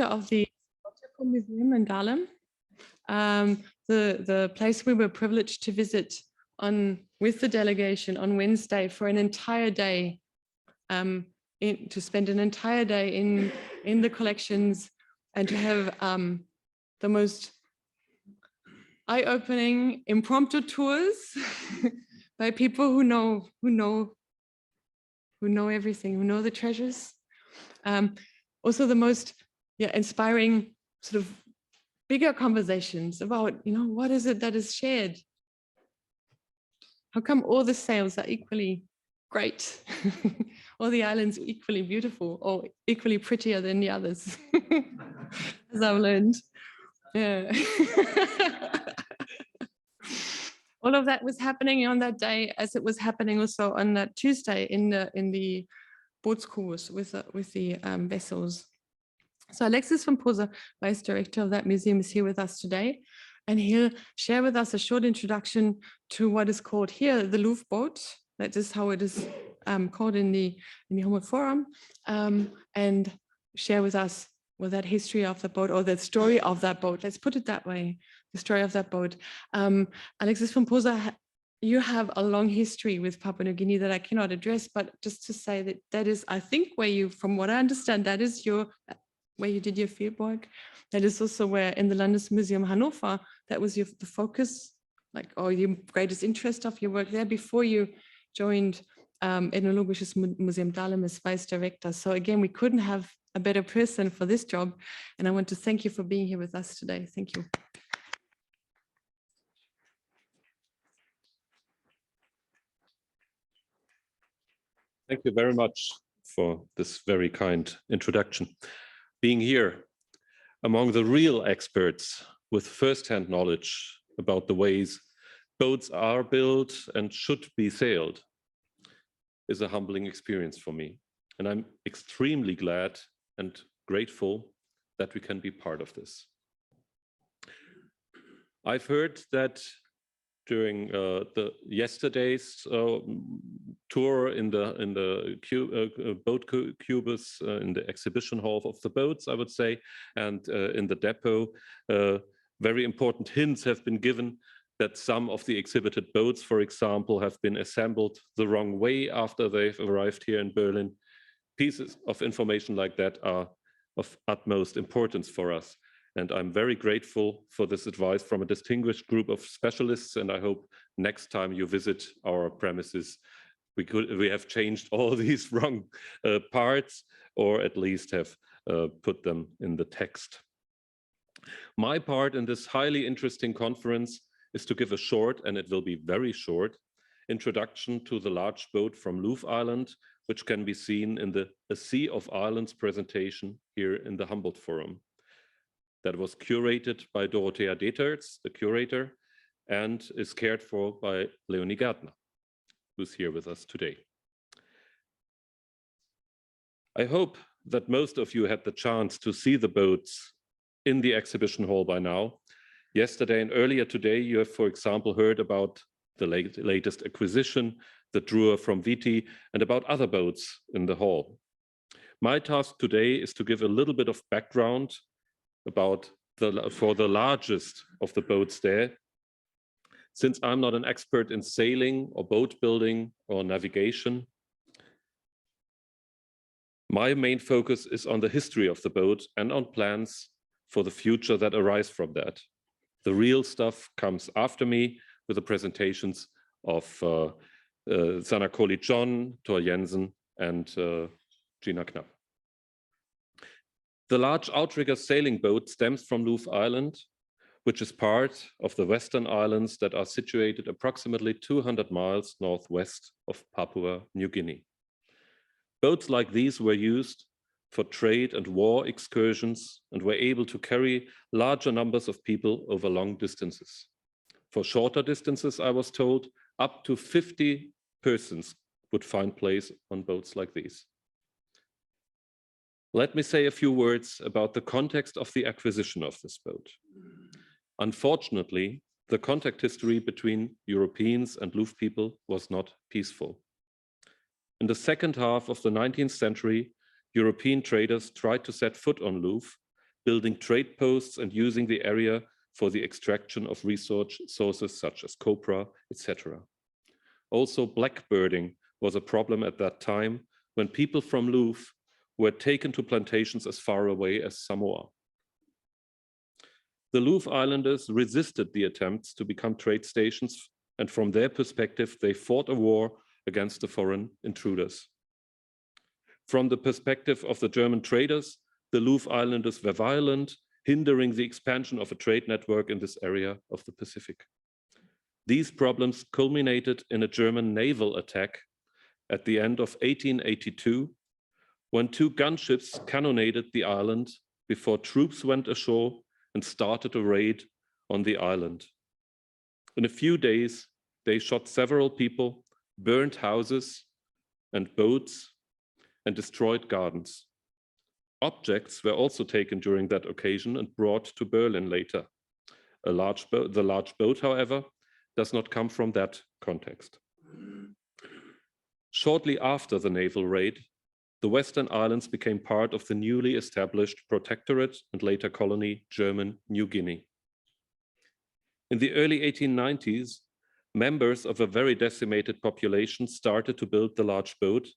of the Historical Museum in Dahlem, the place we were privileged to visit with the delegation on Wednesday for an entire day, to spend an entire day in the collections and to have the most eye-opening impromptu tours by people who know everything, who know the treasures. Also the most inspiring sort of bigger conversations about, what is it that is shared? How come all the sails are equally great? All the islands are equally beautiful or equally prettier than the others, as I've learned. Yeah. All of that was happening on that day, as it was happening also on that Tuesday in the boatskurs with the vessels. So Alexis van Poza, Vice Director of that museum, is here with us today, and he'll share with us a short introduction to what is called here the Louvre boat. That is how it is called in the Humboldt Forum, and share with us that history of the boat, or the story of that boat. Let's put it that way, the story of that boat. Alexis van Poza, you have a long history with Papua New Guinea that I cannot address, but just to say that is, I think, where you, from what I understand, that is where you did your field work. That is also where in the Landesmuseum Hannover, that was the focus, or your greatest interest of your work there before you joined Ethnologisches Museum Dahlem as Vice Director. So again, we couldn't have a better person for this job. And I want to thank you for being here with us today. Thank you. Thank you very much for this very kind introduction. Being here among the real experts with first-hand knowledge about the ways boats are built and should be sailed is a humbling experience for me. And I'm extremely glad and grateful that we can be part of this. I've heard that during the yesterday's tour in the boat cubes in the exhibition hall of the boats, I would say, and in the depot, very important hints have been given that some of the exhibited boats, for example, have been assembled the wrong way after they've arrived here in Berlin. Pieces of information like that are of utmost importance for us. And I'm very grateful for this advice from a distinguished group of specialists. And I hope next time you visit our premises, we have changed all these wrong parts, or at least have put them in the text. My part in this highly interesting conference is to give a short, and it will be very short, introduction to the large boat from Louvre Island, which can be seen in the A Sea of Islands presentation here in the Humboldt Forum. That was curated by Dorothea Deterts, the curator, and is cared for by Leonie Gärtner, who's here with us today. I hope that most of you had the chance to see the boats in the exhibition hall by now. Yesterday and earlier today, you have, for example, heard about the latest acquisition, the Drua from Viti, and about other boats in the hall. My task today is to give a little bit of background for the largest of the boats there. Since I'm not an expert in sailing or boat building or navigation, my main focus is on the history of the boat and on plans for the future that arise from that. The real stuff comes after me with the presentations of Sanna Kohli-John, Thor Jensen, and Gina Knapp. The large outrigger sailing boat stems from Louvre Island, which is part of the Western Islands that are situated approximately 200 miles northwest of Papua New Guinea. Boats like these were used for trade and war excursions and were able to carry larger numbers of people over long distances. For shorter distances, I was told, up to 50 persons would find place on boats like these. Let me say a few words about the context of the acquisition of this boat. Unfortunately, the contact history between Europeans and Louvre people was not peaceful. In the second half of the 19th century, European traders tried to set foot on Louvre, building trade posts and using the area for the extraction of resources such as copra, etc. Also, blackbirding was a problem at that time when people from Louvre were taken to plantations as far away as Samoa. The Louvre Islanders resisted the attempts to become trade stations, and from their perspective, they fought a war against the foreign intruders. From the perspective of the German traders, the Louvre Islanders were violent, hindering the expansion of a trade network in this area of the Pacific. These problems culminated in a German naval attack at the end of 1882, when 2 gunships cannonaded the island before troops went ashore and started a raid on the island. In a few days, they shot several people, burned houses and boats, and destroyed gardens. Objects were also taken during that occasion and brought to Berlin later. The large boat, however, does not come from that context. Shortly after the naval raid, the Western Islands became part of the newly established protectorate and later colony German New Guinea. In the early 1890s, members of a very decimated population started to build the large boat,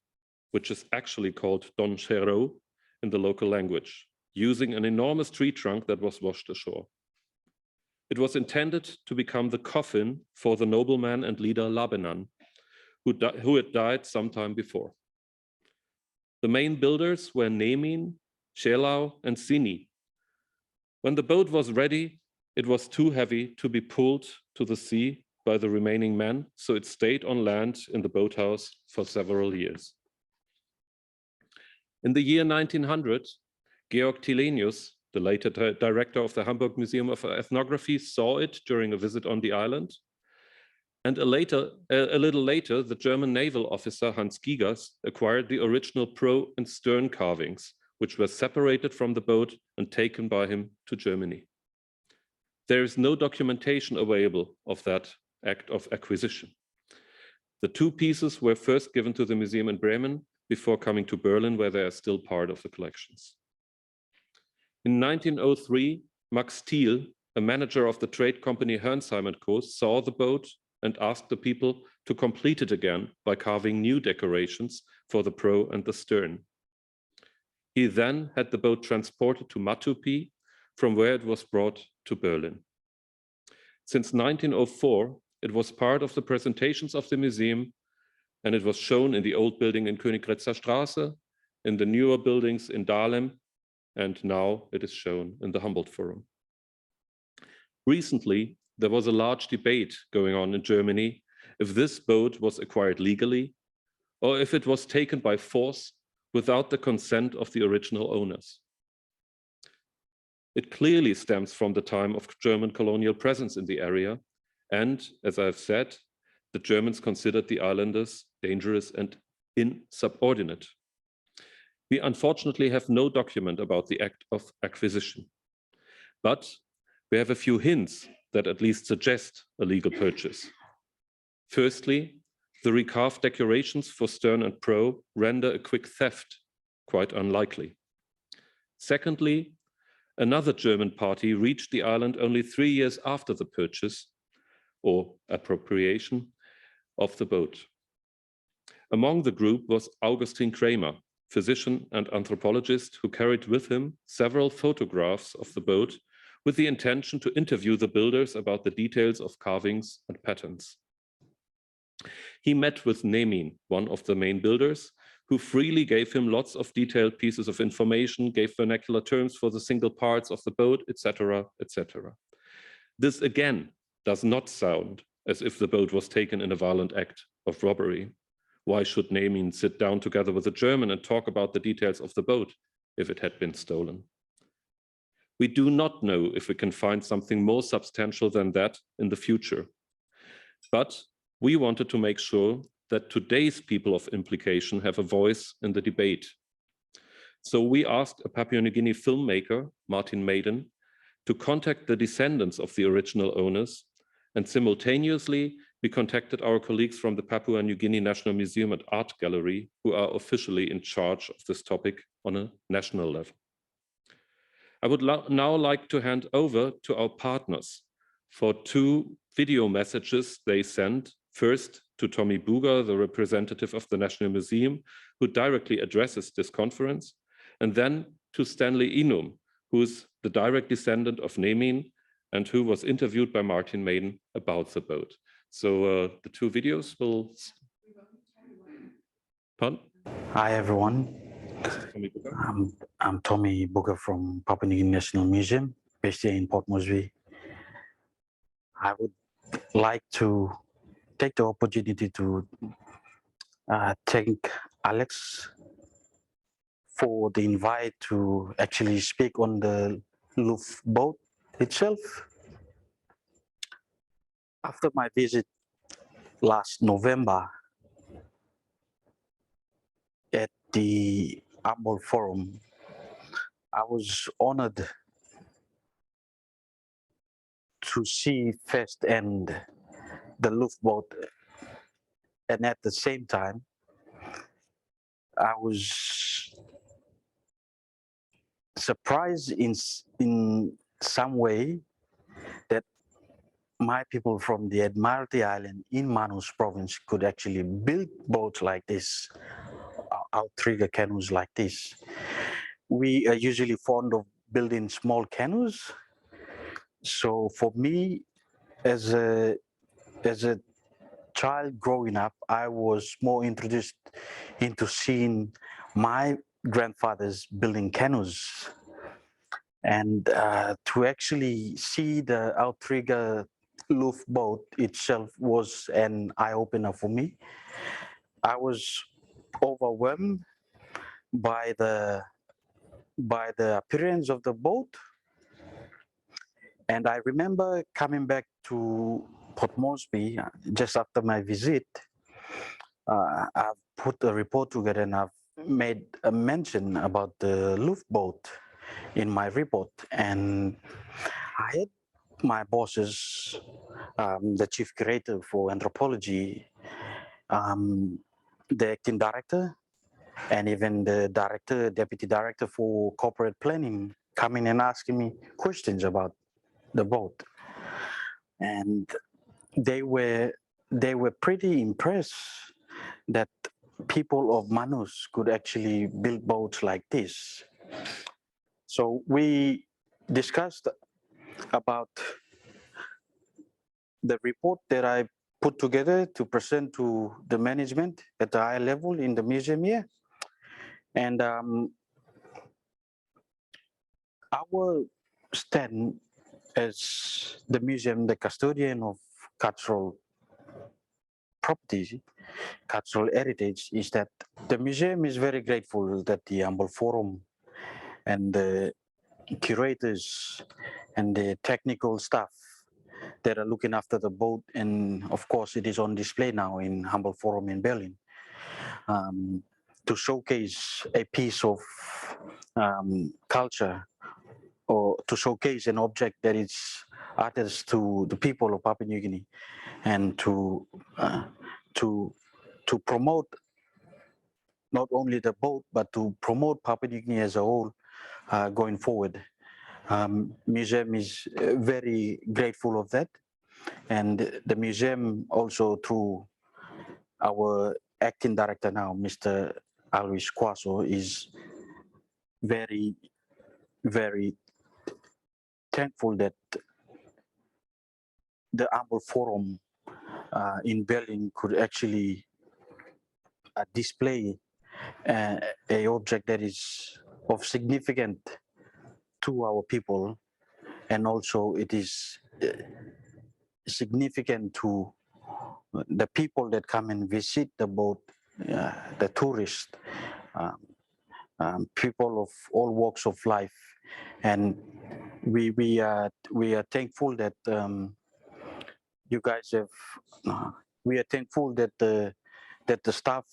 which is actually called Don Chero in the local language, using an enormous tree trunk that was washed ashore. It was intended to become the coffin for the nobleman and leader Labenan, who had died sometime before. The main builders were Nemin, Chelau, and Sini. When the boat was ready, it was too heavy to be pulled to the sea by the remaining men, so it stayed on land in the boathouse for several years. In the year 1900, Georg Tilenius, the later director of the Hamburg Museum of Ethnography, saw it during a visit on the island. And a little later, the German naval officer Hans Gigas acquired the original prow and stern carvings, which were separated from the boat and taken by him to Germany. There is no documentation available of that act of acquisition. The 2 pieces were first given to the museum in Bremen before coming to Berlin, where they are still part of the collections. In 1903, Max Thiel, a manager of the trade company Hernsheim & Co., saw the boat and asked the people to complete it again by carving new decorations for the prow and the stern. He then had the boat transported to Matupi, from where it was brought to Berlin. Since 1904, it was part of the presentations of the museum, and it was shown in the old building in Königgrätzer Straße, in the newer buildings in Dahlem, and now it is shown in the Humboldt Forum. Recently, there was a large debate going on in Germany if this boat was acquired legally or if it was taken by force without the consent of the original owners. It clearly stems from the time of German colonial presence in the area, and, as I've said, the Germans considered the islanders dangerous and insubordinate. We unfortunately have no document about the act of acquisition, but we have a few hints that at least suggest a legal purchase. Firstly, the recarved decorations for stern and prow render a quick theft quite unlikely. Secondly, another German party reached the island only 3 years after the purchase or appropriation of the boat. Among the group was Augustin Kramer, physician and anthropologist, who carried with him several photographs of the boat with the intention to interview the builders about the details of carvings and patterns. He met with Nemin, one of the main builders, who freely gave him lots of detailed pieces of information, gave vernacular terms for the single parts of the boat, etc., etc. This again does not sound as if the boat was taken in a violent act of robbery. Why should Nemin sit down together with a German and talk about the details of the boat if it had been stolen? We do not know if we can find something more substantial than that in the future. But we wanted to make sure that today's people of implication have a voice in the debate. So we asked a Papua New Guinea filmmaker, Martin Maiden, to contact the descendants of the original owners, and simultaneously we contacted our colleagues from the Papua New Guinea National Museum and Art Gallery, who are officially in charge of this topic on a national level. I would now like to hand over to our partners for 2 video messages they sent. First, to Tommy Buger, the representative of the National Museum, who directly addresses this conference, and then to Stanley Inum, who is the direct descendant of Nemin and who was interviewed by Martin Maiden about the boat. So the 2 videos will... Pardon? Hi, everyone. I'm Tommy Buger from Papua New Guinea National Museum, based here in Port Moresby. I would like to take the opportunity to thank Alex for the invite to actually speak on the Luft boat itself. After my visit last November at the Humble Forum, I was honored to see firsthand the Luft boat, and at the same time, I was surprised in some way that my people from the Admiralty Island in Manus province could actually build boats like this, outrigger canoes like this. We are usually fond of building small canoes. So for me, as a child growing up, I was more introduced into seeing my grandfathers building canoes. And to actually see the outrigger Luft boat itself was an eye-opener for me. I was overwhelmed by the appearance of the boat. And I remember coming back to Port Moresby just after my visit. I've put a report together and I've made a mention about the Luft boat in my report. And I had my bosses, the chief curator for anthropology, the acting director, and even the deputy director for corporate planning, coming and asking me questions about the boat. And they were pretty impressed that people of Manus could actually build boats like this. So we discussed about the report that I put together to present to the management at the higher level in the museum here. And our stand as the museum, the custodian of cultural property, cultural heritage, is that the museum is very grateful that the Humble Forum and the curators and the technical staff that are looking after the boat, and of course it is on display now in Humble Forum in Berlin, to showcase a piece of culture, or to showcase an object that is attached to the people of Papua New Guinea, and to promote not only the boat, but to promote Papua New Guinea as a whole going forward. Museum is very grateful of that, and the museum also, through our acting director now, Mr. Alvis Kwaso, is very, very thankful that the Humble Forum in Berlin could actually display a object that is of significant to our people, and also it is significant to the people that come and visit the boat, the tourists, people of all walks of life. And we are thankful that you guys have. We are thankful that the staff,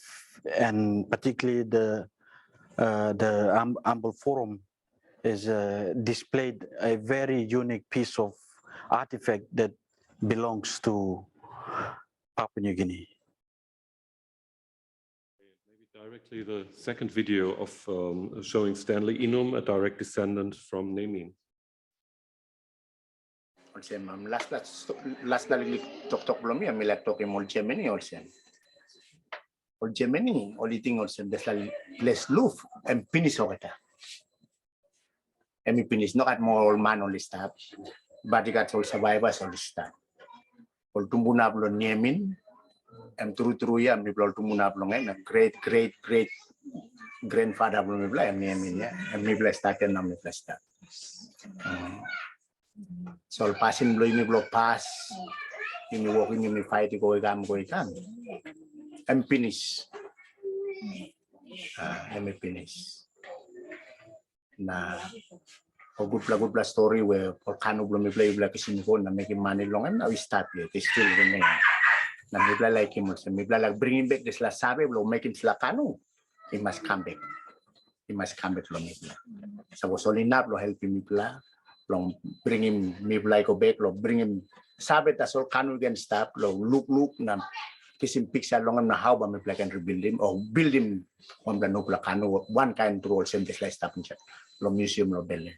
and particularly the Humble Forum, is displayed a very unique piece of artifact that belongs to Papua New Guinea. Directly the second video of showing Stanley Inum, a direct descendant from Nemin. Also, last tok belum ya, milat tok yang Germany also. Or Germany, only thing also, that's like less loof and finish kita. And finish, not at more man only start, but you got all survivors only start. All tumbuna belum Nemin, and true ya, mi belum tumbuna belum great grandfather belum mi belum Nemin ya, and mi belum start and mi belum start. So passing blow pass, you walking in the fight, go again. I'm finish. I'm finish. Nah, a good story where Volcano blow play like a sinfon and making money long and now we start it. They still remain. Now we play like him also. We play like bringing back this last sabe blow making Slacano. He must come back. He must come back long. So was only enough to help him play. Long bring him maybe go back, long bring him sabe that's all can again stop, long look na kisim picture long na how me play can rebuild him or build him on the no cano one kind to all same this like stuff in chat long museum no building.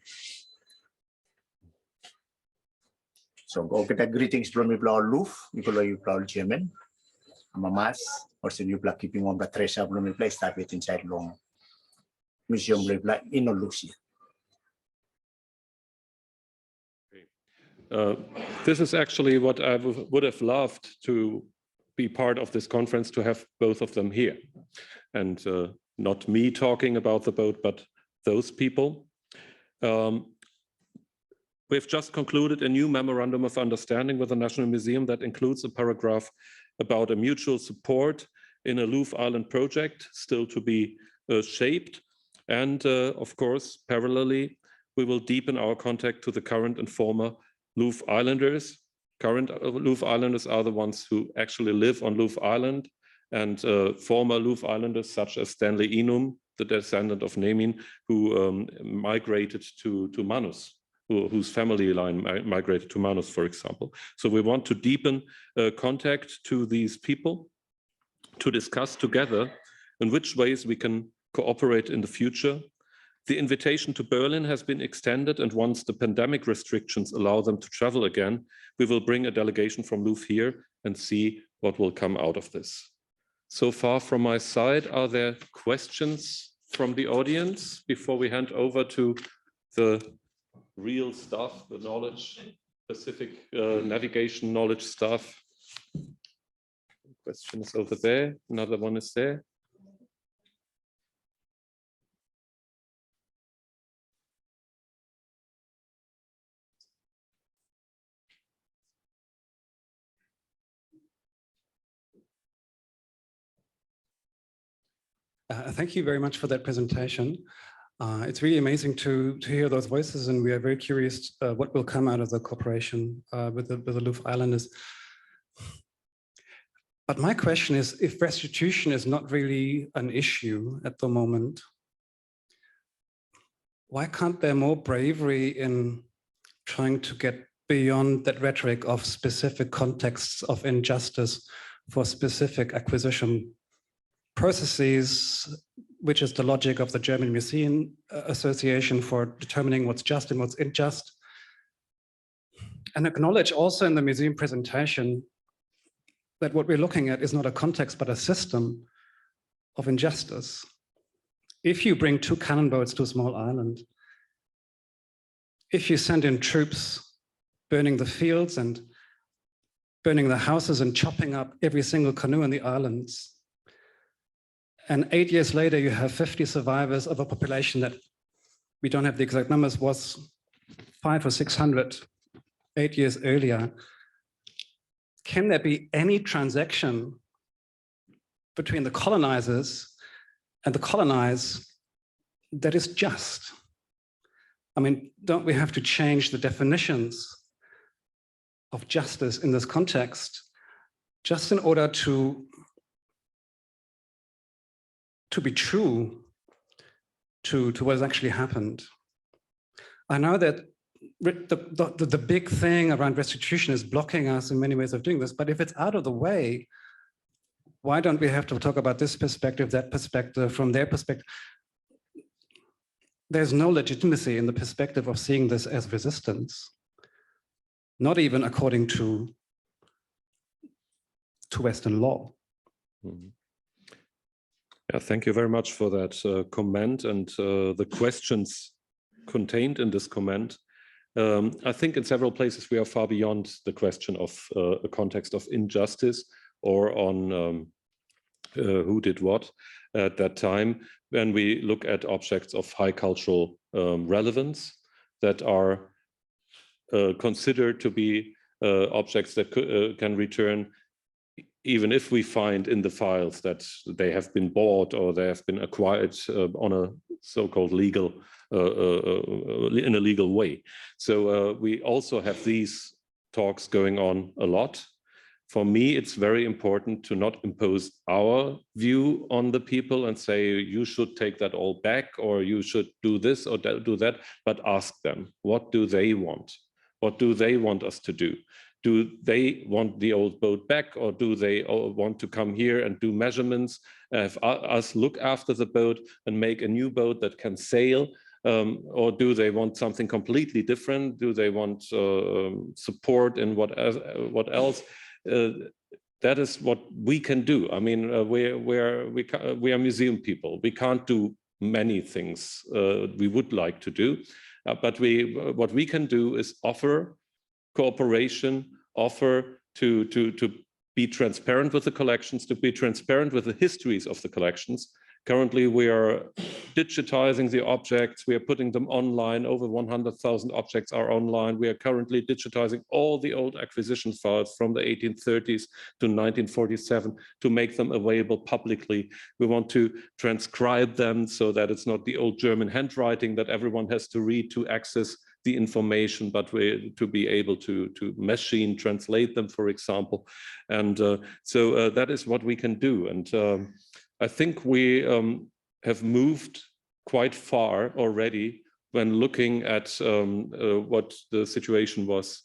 So go get greetings from me play loof, you play German, mamas, or so you play keeping on the treasure from me play stuff it inside long museum play in no Lucy. This is actually what I would have loved to be part of this conference, to have both of them here. And not me talking about the boat, but those people. We've just concluded a new memorandum of understanding with the National Museum that includes a paragraph about a mutual support in a Loof Island project still to be shaped. And of course, parallelly, we will deepen our contact to the current and former Loof Islanders. Current Loof Islanders are the ones who actually live on Loof Island, and former Loof Islanders such as Stanley Inum, the descendant of Nemin, who migrated to Manus, whose family line migrated to Manus, for example. So we want to deepen contact to these people to discuss together in which ways we can cooperate in the future. The invitation to Berlin has been extended, and once the pandemic restrictions allow them to travel again, we will bring a delegation from Loof here and see what will come out of this. So far from my side, are there questions from the audience before we hand over to the real stuff, the knowledge, specific navigation knowledge stuff? Question is over there, another one is there. Thank you very much for that presentation. It's really amazing to hear those voices, and we are very curious what will come out of the cooperation with the Loof Islanders. But my question is, if restitution is not really an issue at the moment, why can't there more bravery in trying to get beyond that rhetoric of specific contexts of injustice for specific acquisition processes, which is the logic of the German Museum Association for determining what's just and what's unjust, and acknowledge also in the museum presentation that what we're looking at is not a context, but a system of injustice. If you bring 2 cannon boats to a small island, if you send in troops burning the fields and burning the houses and chopping up every single canoe in the islands, and 8 years later, you have 50 survivors of a population that we don't have the exact numbers, was 500 or 600 8 years earlier. Can there be any transaction between the colonizers and the colonized that is just? I mean, don't we have to change the definitions of justice in this context just in order to be true to what has actually happened? I know that the big thing around restitution is blocking us in many ways of doing this, but if it's out of the way, why don't we have to talk about this perspective, that perspective, from their perspective? There's no legitimacy in the perspective of seeing this as resistance, not even according to Western law. Mhm. Yeah, thank you very much for that comment and the questions contained in this comment. I think in several places we are far beyond the question of a context of injustice or on who did what at that time, when we look at objects of high cultural relevance that are considered to be objects that can return, even if we find in the files that they have been bought or they have been acquired on a so-called legal, in a legal way. So we also have these talks going on a lot. For me, it's very important to not impose our view on the people and say, you should take that all back, or you should do this or do that, but ask them, what do they want? What do they want us to do? Do they want the old boat back, or do they want to come here and do measurements, have us look after the boat and make a new boat that can sail? Or do they want something completely different? Do they want support in what else? That is what we can do. I mean, we are museum people. We can't do many things we would like to do, but what we can do is offer cooperation, offer to be transparent with the collections, to be transparent with the histories of the collections. Currently, we are digitizing the objects. We are putting them online. Over 100,000 objects are online. We are currently digitizing all the old acquisition files from the 1830s to 1947 to make them available publicly. We want to transcribe them so that it's not the old German handwriting that everyone has to read to access the information, but to be able to machine translate them, for example. And so that is what we can do. And I think we have moved quite far already when looking at what the situation was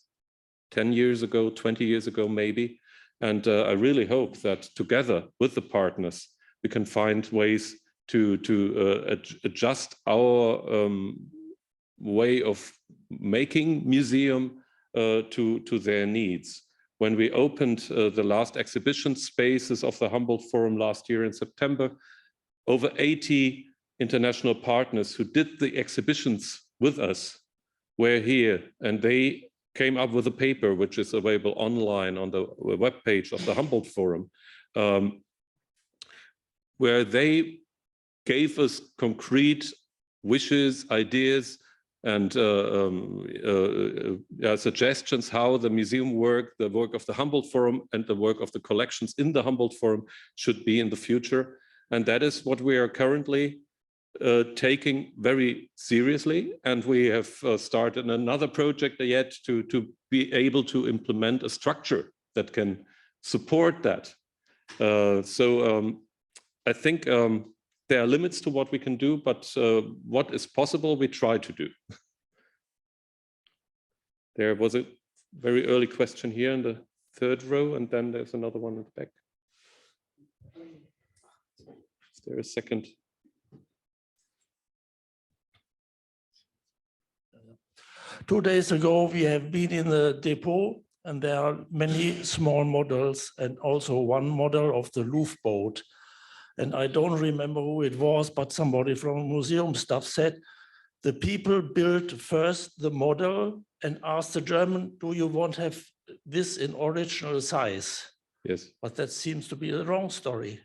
10 years ago, 20 years ago, maybe. And I really hope that together with the partners, we can find ways to adjust our way of making museum to their needs. When we opened the last exhibition spaces of the Humboldt Forum last year in September, over 80 international partners who did the exhibitions with us were here, and they came up with a paper which is available online on the webpage of the Humboldt Forum, where they gave us concrete wishes, ideas, and suggestions how the museum work, the work of the Humboldt Forum and the work of the collections in the Humboldt Forum should be in the future. And that is what we are currently taking very seriously. And we have started another project yet to be able to implement a structure that can support that. I think there are limits to what we can do, but what is possible, we try to do. There was a very early question here in the third row, and then there's another one at the back. Is there a second? 2 days ago, we have been in the depot, and there are many small models and also one model of the Louvre boat. And I don't remember who it was, but somebody from museum staff said, the people built first the model and asked the German, do you want to have this in original size? Yes. But that seems to be the wrong story.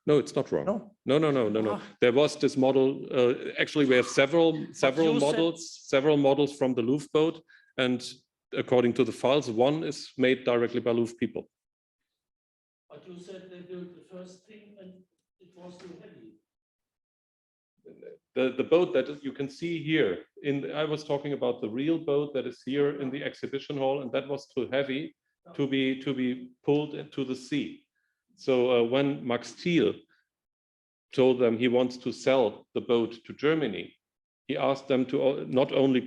No, it's not wrong. No. Ah. There was this model. Actually, we have several models from the Louvre boat, and according to the files, one is made directly by Louvre people. But you said they built the first thing and it was too heavy. The boat that you can see here, I was talking about the real boat that is here in the exhibition hall, and that was too heavy to be pulled into the sea. So when Max Thiel told them he wants to sell the boat to Germany, he asked them to not only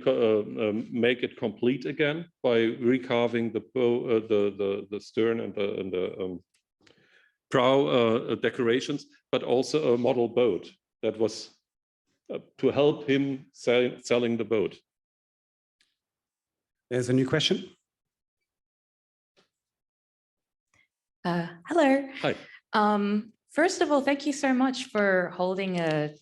make it complete again by recarving the stern and prow decorations, but also a model boat that was to help him selling the boat. There's a new question. Hello. Hi. First of all, thank you so much for holding a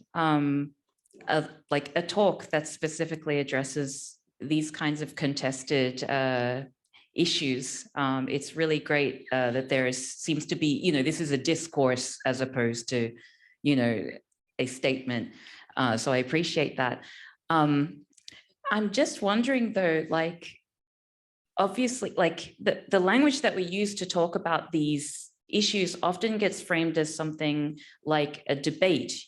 talk that specifically addresses these kinds of contested issues. It's really great that there seems to be, this is a discourse as opposed to, a statement. So I appreciate that. I'm just wondering though, obviously, the language that we use to talk about these issues often gets framed as something like a debate,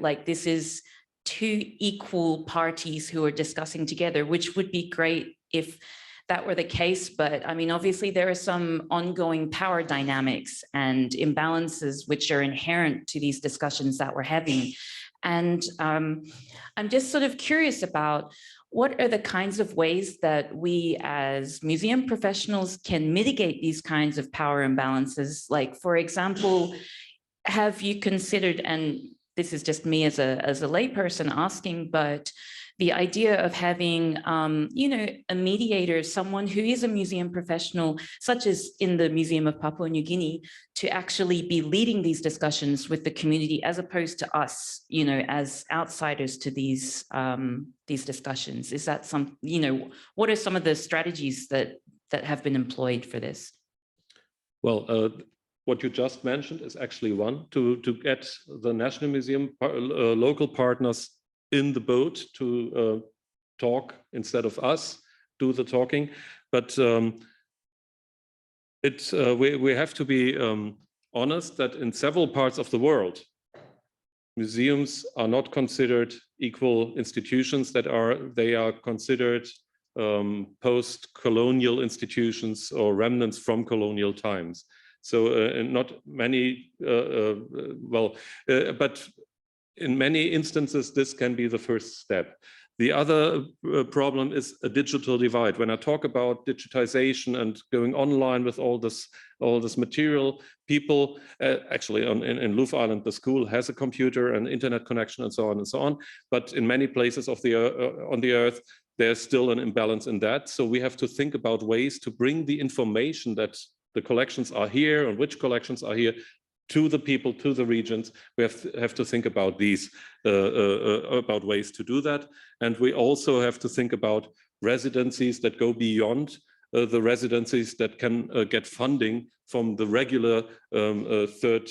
like this is two equal parties who are discussing together, which would be great if that were the case. But I mean, obviously there are some ongoing power dynamics and imbalances which are inherent to these discussions that we're having. And I'm just sort of curious about what are the kinds of ways that we as museum professionals can mitigate these kinds of power imbalances? Like, for example, have you considered, and this is just me as a layperson asking, but the idea of having, a mediator, someone who is a museum professional, such as in the Museum of Papua New Guinea, to actually be leading these discussions with the community, as opposed to us, as outsiders to these discussions. Is that what are some of the strategies that have been employed for this? Well, what you just mentioned is actually one, to get the National Museum local partners in the boat to talk instead of us do the talking. But we have to be honest that in several parts of the world, museums are not considered equal institutions. They are considered post-colonial institutions or remnants from colonial times. So not many, but in many instances, this can be the first step. The other problem is a digital divide. When I talk about digitization and going online with all this material, people actually in Loof Island, the school has a computer and internet connection and so on and so on. But in many places on the earth, there's still an imbalance in that. So we have to think about ways to bring the information that the collections are here and which collections are here to the people, to the regions. We have to think about these, about ways to do that. And we also have to think about residencies that go beyond the residencies that can get funding from the regular third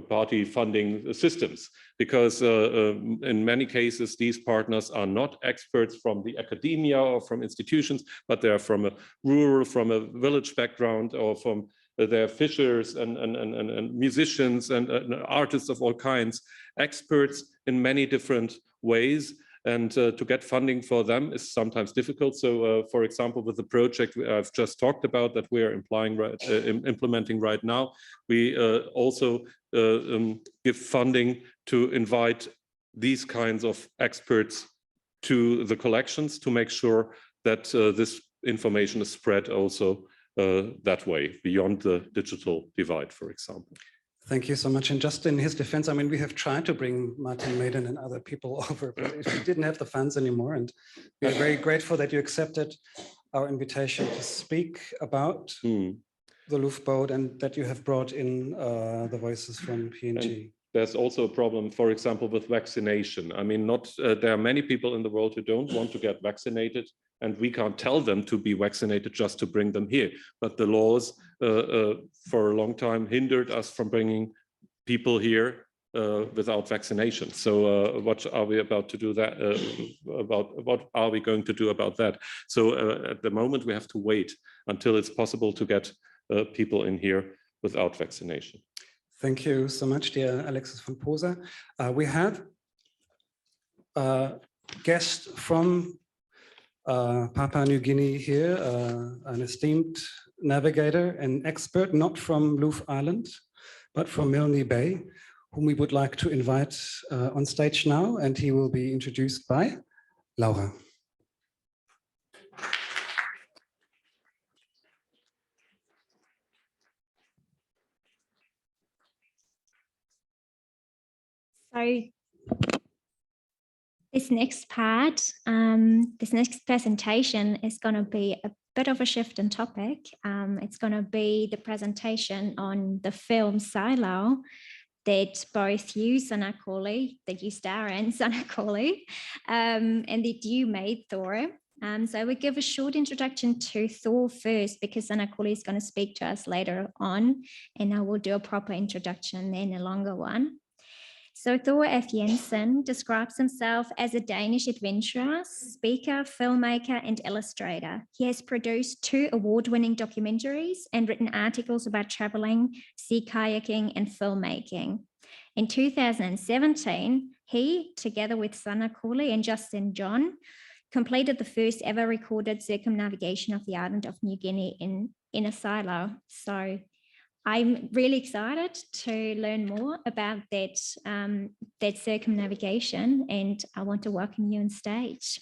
party funding systems. Because in many cases, these partners are not experts from the academia or from institutions, but they're from a rural, from a village background, or from they're fishers and musicians and artists of all kinds, experts in many different ways. And to get funding for them is sometimes difficult. So, for example, with the project I've just talked about that we are implementing right now, we also give funding to invite these kinds of experts to the collections to make sure that this information is spread also that way, beyond the digital divide, for example. Thank you so much. And just in his defense, I mean, we have tried to bring Martin Maiden and other people over, but we didn't have the funds anymore. And we are very grateful that you accepted our invitation to speak about the Loof boat, and that you have brought in the voices from PNG. There's also a problem, for example, with vaccination. I mean, there are many people in the world who don't want to get vaccinated, and we can't tell them to be vaccinated just to bring them here. But the laws for a long time hindered us from bringing people here without vaccination. So what are we about to do that? What are we going to do about that? So at the moment, we have to wait until it's possible to get people in here without vaccination. Thank you so much, dear Alexis von Posa. We have a guest from Papua New Guinea here, an esteemed navigator and expert, not from Loof Island, but from Milne Bay, whom we would like to invite on stage now, and he will be introduced by Laura. So this next part, this next presentation is going to be a bit of a shift in topic. It's going to be the presentation on the film Silo that both you, Sanakoli, that you star in, Sanakoli, and that you made, Thor. So we give a short introduction to Thor first, because Sanakoli is going to speak to us later on, and I will do a proper introduction, then a longer one. So Thor F. Jensen describes himself as a Danish adventurer, speaker, filmmaker, and illustrator. He has produced 2 award-winning documentaries and written articles about traveling, sea kayaking, and filmmaking. In 2017, he, together with Sana Cooley and Justin John, completed the first ever recorded circumnavigation of the island of New Guinea in a silo. So I'm really excited to learn more about that, that circumnavigation, and I want to welcome you on stage.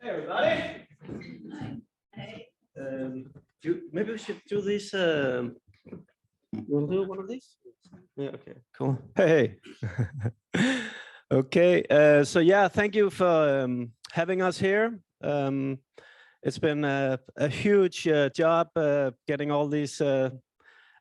Hey, everybody. Maybe we should do this. You want to do one of these? Yeah, okay, cool. Hey. Okay, so yeah, thank you for having us here. It's been a huge job getting all these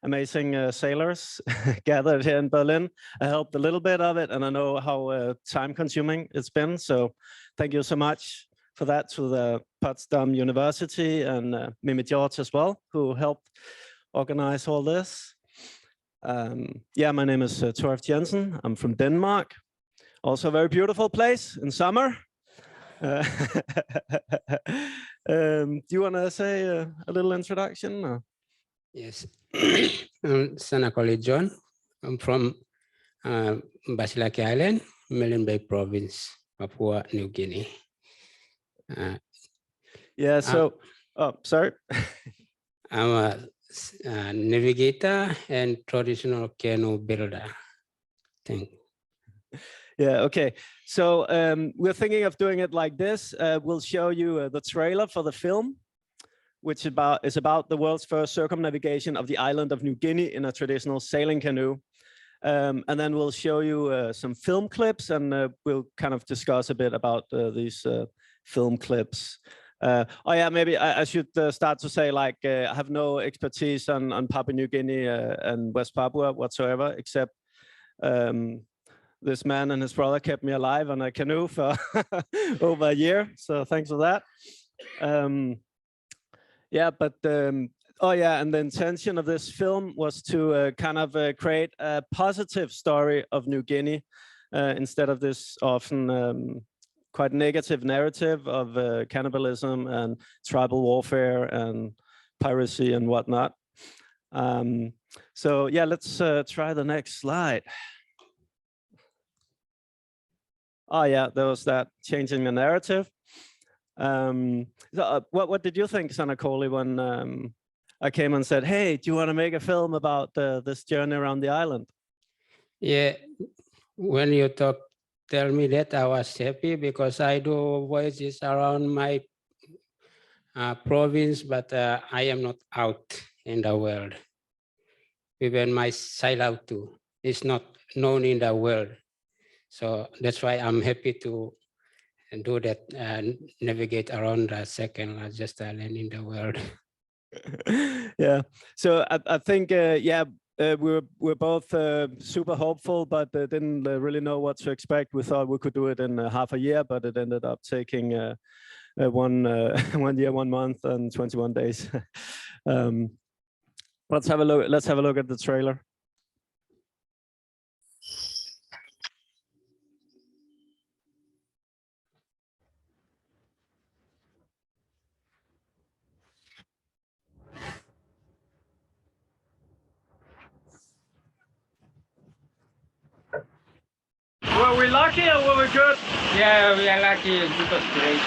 amazing sailors gathered here in Berlin. I helped a little bit of it, and I know how time-consuming it's been. So thank you so much for that to the Potsdam University and Mimi George as well, who helped organize all this. Yeah, my name is Thor F. Jensen. I'm from Denmark. Also a very beautiful place in summer. Do you want to say a little introduction? Or? Yes, I'm Sanakoli John. I'm from Basilaki Island, Milne Bay Province, Papua New Guinea. Yeah, so, oh, sorry. I'm a navigator and traditional canoe builder. Thank you. Yeah, okay. So we're thinking of doing it like this. We'll show you the trailer for the film, which is about the world's first circumnavigation of the island of New Guinea in a traditional sailing canoe. And then we'll show you some film clips, and we'll kind of discuss a bit about these film clips. Oh yeah, maybe I should start to say, like, I have no expertise on Papua New Guinea and West Papua whatsoever, except this man and his brother kept me alive on a canoe for over a year. So thanks for that. Yeah, but oh yeah, and the intention of this film was to kind of create a positive story of New Guinea instead of this often quite negative narrative of cannibalism and tribal warfare and piracy and whatnot. So yeah, let's try the next slide. Oh yeah, there was that changing the narrative. So, what did you think, Sanakoli, when I came and said, hey, do you want to make a film about this journey around the island? Yeah, when you tell me that, I was happy because I do voyages around my province, but I am not out in the world. Even my silo too is not known in the world. So that's why I'm happy to do that and navigate around the second largest island in the world. Yeah, so I think, yeah, we're both super hopeful, but didn't really know what to expect. We thought we could do it in half a year, but it ended up taking 1 year, 1 month, and 21 days. Let's have a look. Let's have a look at the trailer. Were we lucky or were we good? Yeah, we are lucky because great.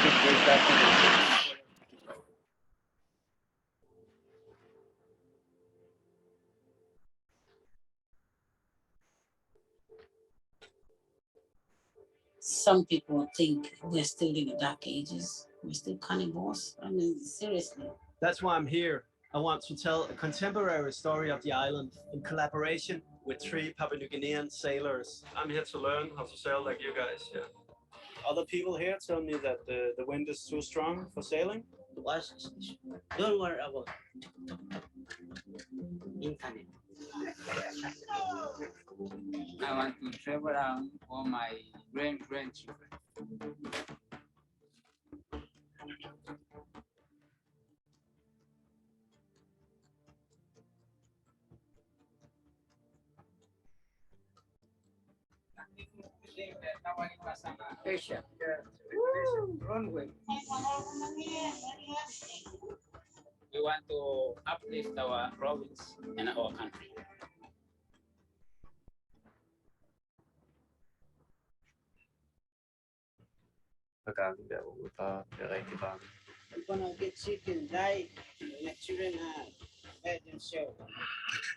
some people think we're still in the dark ages. We're still cannibals. I mean, seriously. That's why I'm here. I want to tell a contemporary story of the island in collaboration with 3 Papua New Guinean sailors. I'm here to learn how to sail like you guys. Yeah. Other people here tell me that the wind is too strong for sailing. Don't worry about internet. I want to travel around for my grandchildren. Asia. Runway. We want to uplift our province and our country. We're gonna get sick and die. My children are bad and so.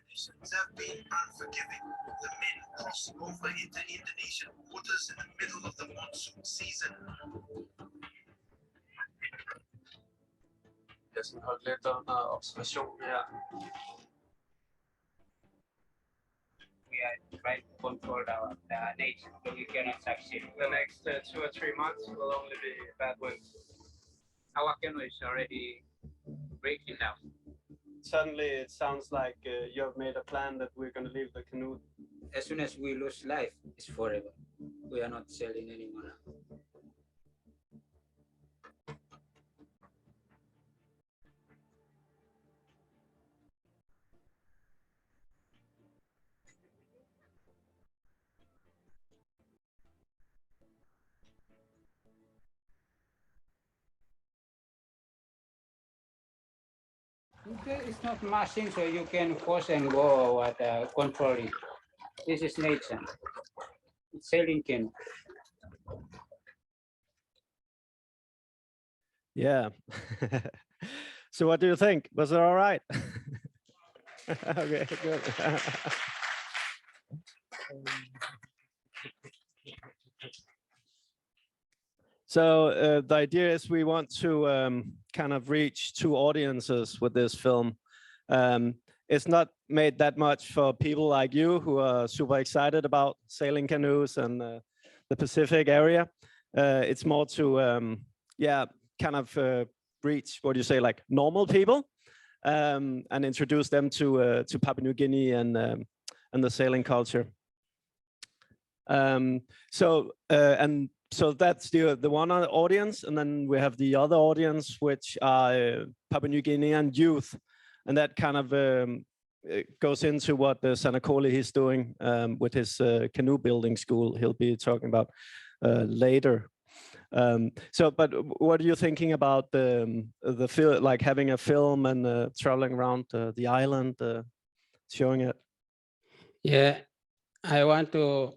Conditions have been unforgiving. The men crossing over into Indonesian waters in the middle of the monsoon season. Jeg skal holde lidt under observation her. We are trying to control our nature, so we cannot succeed. The next 2 or 3 months will only be bad winds. Our canoe is already breaking down. Suddenly it sounds like you have made a plan that we're going to leave the canoe. As soon as we lose life, it's forever. We are not sailing anymore. Okay, it's not machine, so you can force and go what control it. This is nature. It's sailing canoe. Yeah. So what do you think? Was it all right? Okay, good. So the idea is we want to kind of reach 2 audiences with this film. It's not made that much for people like you who are super excited about sailing canoes and the Pacific area. It's more to, yeah, kind of reach, what do you say, like normal people, and introduce them to Papua New Guinea and the sailing culture. So that's the one audience, and then we have the other audience, which are Papua New Guinean youth, and that kind of goes into what Sanakoli is doing with his canoe building school. He'll be talking about later. But what are you thinking about the film, like having a film and traveling around the island, showing it? Yeah, I want to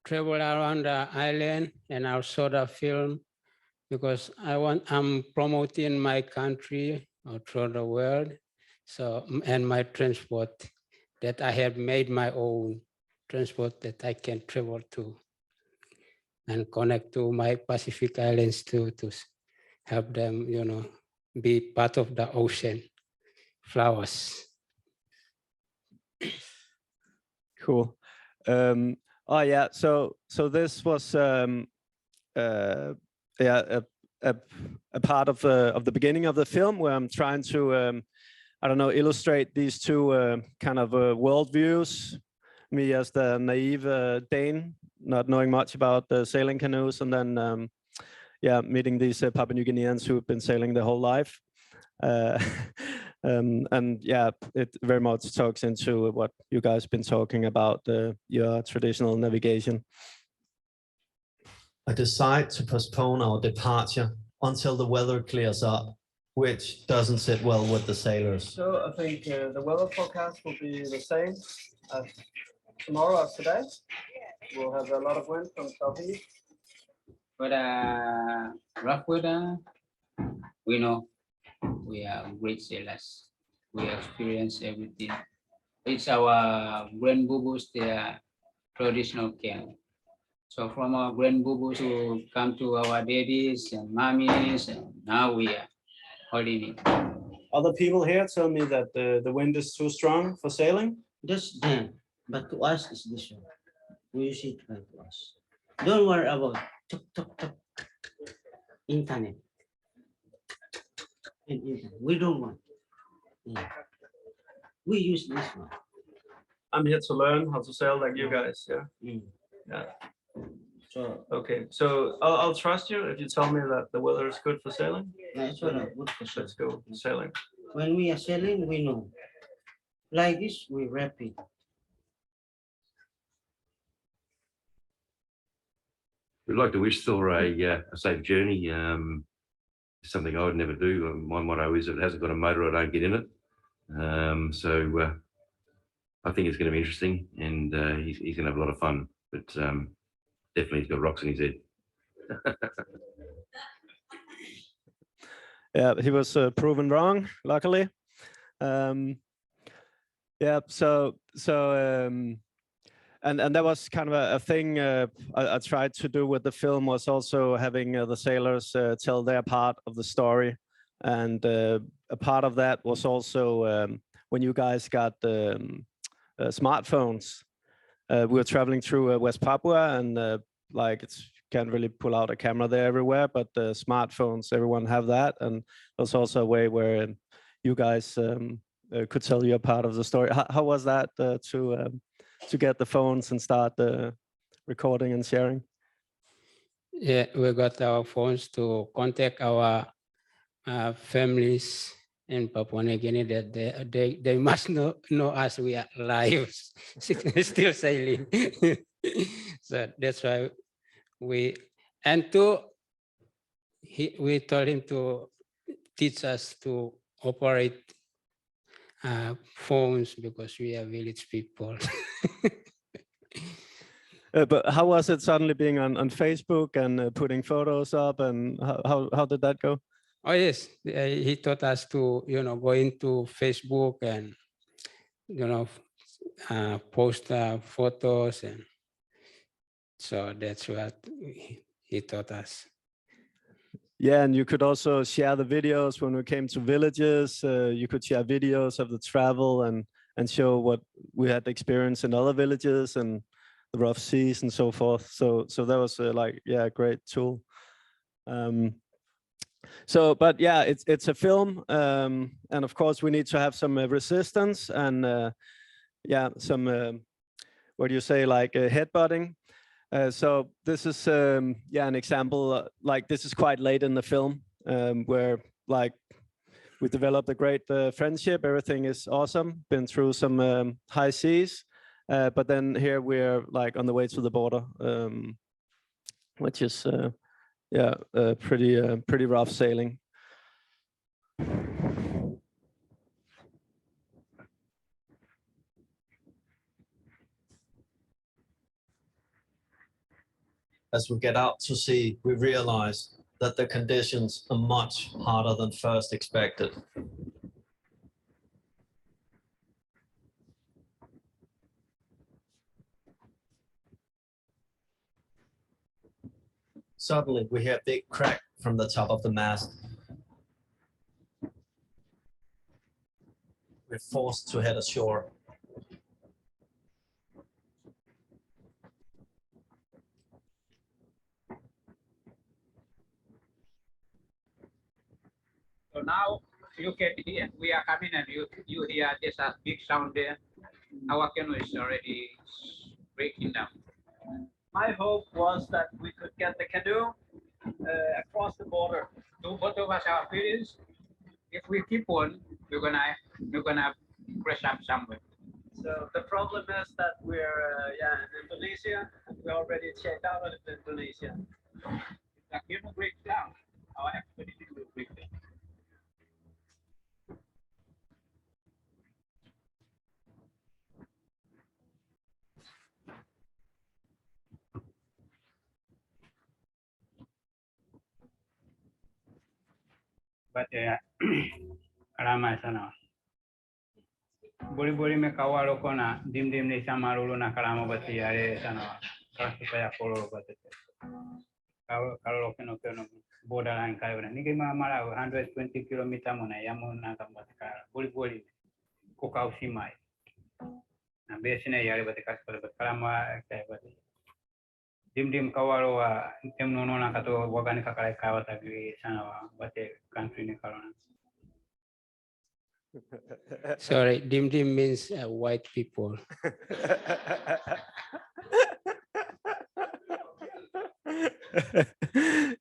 travel around the island and also the film because I'm promoting my country throughout the world. So, and my transport that I have made my own transport that I can travel to and connect to my Pacific islands to help them, you know, be part of the ocean flowers. Cool. Oh yeah, so this was yeah a part of the beginning of the film where I'm trying to I don't know, illustrate these 2 kind of worldviews. Me as the naive Dane, not knowing much about sailing canoes, and then yeah, meeting these Papua New Guineans who've been sailing their whole life. And yeah, it very much talks into what you guys been talking about, your traditional navigation. I decide to postpone our departure until the weather clears up, which doesn't sit well with the sailors. So I think the weather forecast will be the same as tomorrow as today. We'll have a lot of wind from southeast. But rough weather, we know we are great sailors. We experience everything. It's our grandbubus, their traditional canoe. So from our grandboo to come to our daddies and mommies, and now we are holding it. Other people here tell me that the wind is too strong for sailing. That's them, but to us is this one. We use it like to us. Don't worry about tuk, tuk, tuk, internet. And internet. We don't want. Yeah. We use this one. I'm here to learn how to sail like you guys. Yeah. Yeah. So Okay. So I'll trust you if you tell me that the weather is good for sailing. that's what I would for Let's go sailing. When we are sailing, we know. Like this, we wrap it. We'd like to wish Thor a safe journey. Something I would never do. My motto is, if it hasn't got a motor, I don't get in it. So I think it's going to be interesting, and he's going to have a lot of fun. But definitely, he's got rocks in his head. Yeah, he was proven wrong, luckily. Yeah, and that was kind of a thing I tried to do with the film, was also having the sailors tell their part of the story. And a part of that was also when you guys got smartphones. We were traveling through West Papua, and like it's can't really pull out a camera there everywhere, but the smartphones, everyone have that. And there's also a way where you guys could tell you a part of the story. How was that to get the phones and start recording and sharing? Yeah, we got our phones to contact our families in Papua New Guinea that they must know us. We are alive, still sailing. So that's why we told him to teach us to operate phones, because we are village people. But how was it suddenly being on Facebook and putting photos up, and how did that go? Oh yes, he taught us to go into Facebook and post photos, and so that's what he taught us. Yeah, and you could also share the videos when we came to villages. You could share videos of the travel and show what we had experienced in other villages and the rough seas and so forth. So that was a great tool. But yeah, it's a film, and of course we need to have some resistance and some what do you say, like headbutting. So this is an example. Like this is quite late in the film, where like we developed a great friendship. Everything is awesome. Been through some high seas, but then here we're like on the way to the border, which is pretty rough sailing. As we get out to sea, we realize that the conditions are much harder than first expected. Suddenly, we hear a big crack from the top of the mast. We're forced to head ashore. So now you can hear, we are coming and you hear there's a big sound there. Our canoe is already breaking down. My hope was that we could get the canoe across the border. So both of us are feelings. If we keep on, we're gonna crash up somewhere. So the problem is that we're in Indonesia. We already checked out of Indonesia. If the canoe breaks down, our expedition will break down. But ramai sana. Boli me kawalo kona dim ni sama lulu na kalama bati are sana. supaya follow ba kalau kena borderline kalau ni kima mara 120 kilometer mona yamu na kamba ka boli ko kau simai na besine yare ba kas par kalama kai ba dim kawaro wa tem no na kato wagani kakare kawa tagi sana wa bate country ni kalona. Sorry, dim means white people.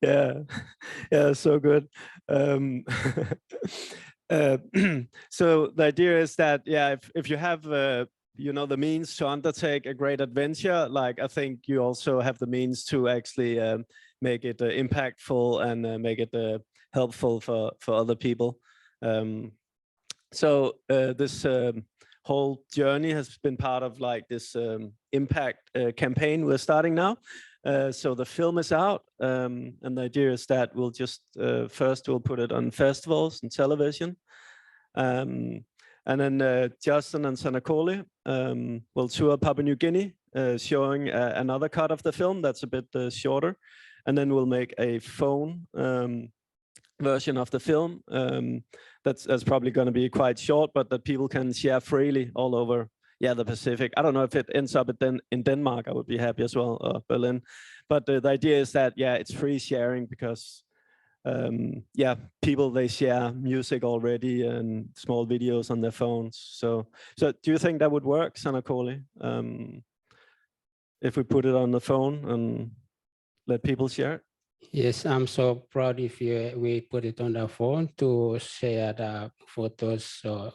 Yeah, so good. So the idea is that, yeah, if you have you know, the means to undertake a great adventure, like I think you also have the means to actually make it impactful and make it helpful for other people. So this whole journey has been part of like this impact campaign we're starting now. So the film is out, and the idea is that we'll just first we'll put it on festivals and television, and then Justin and Sanakoli will tour Papua New Guinea, showing another cut of the film that's a bit shorter, and then we'll make a phone version of the film that's probably going to be quite short, but that people can share freely all over the Pacific. I don't know if it ends up in Denmark. I would be happy as well, or Berlin. But the idea is that it's free sharing because people, they share music already and small videos on their phones. So do you think that would work, Sanakoli? If we put it on the phone and let people share it? Yes, I'm so proud if we put it on the phone to share the photos. So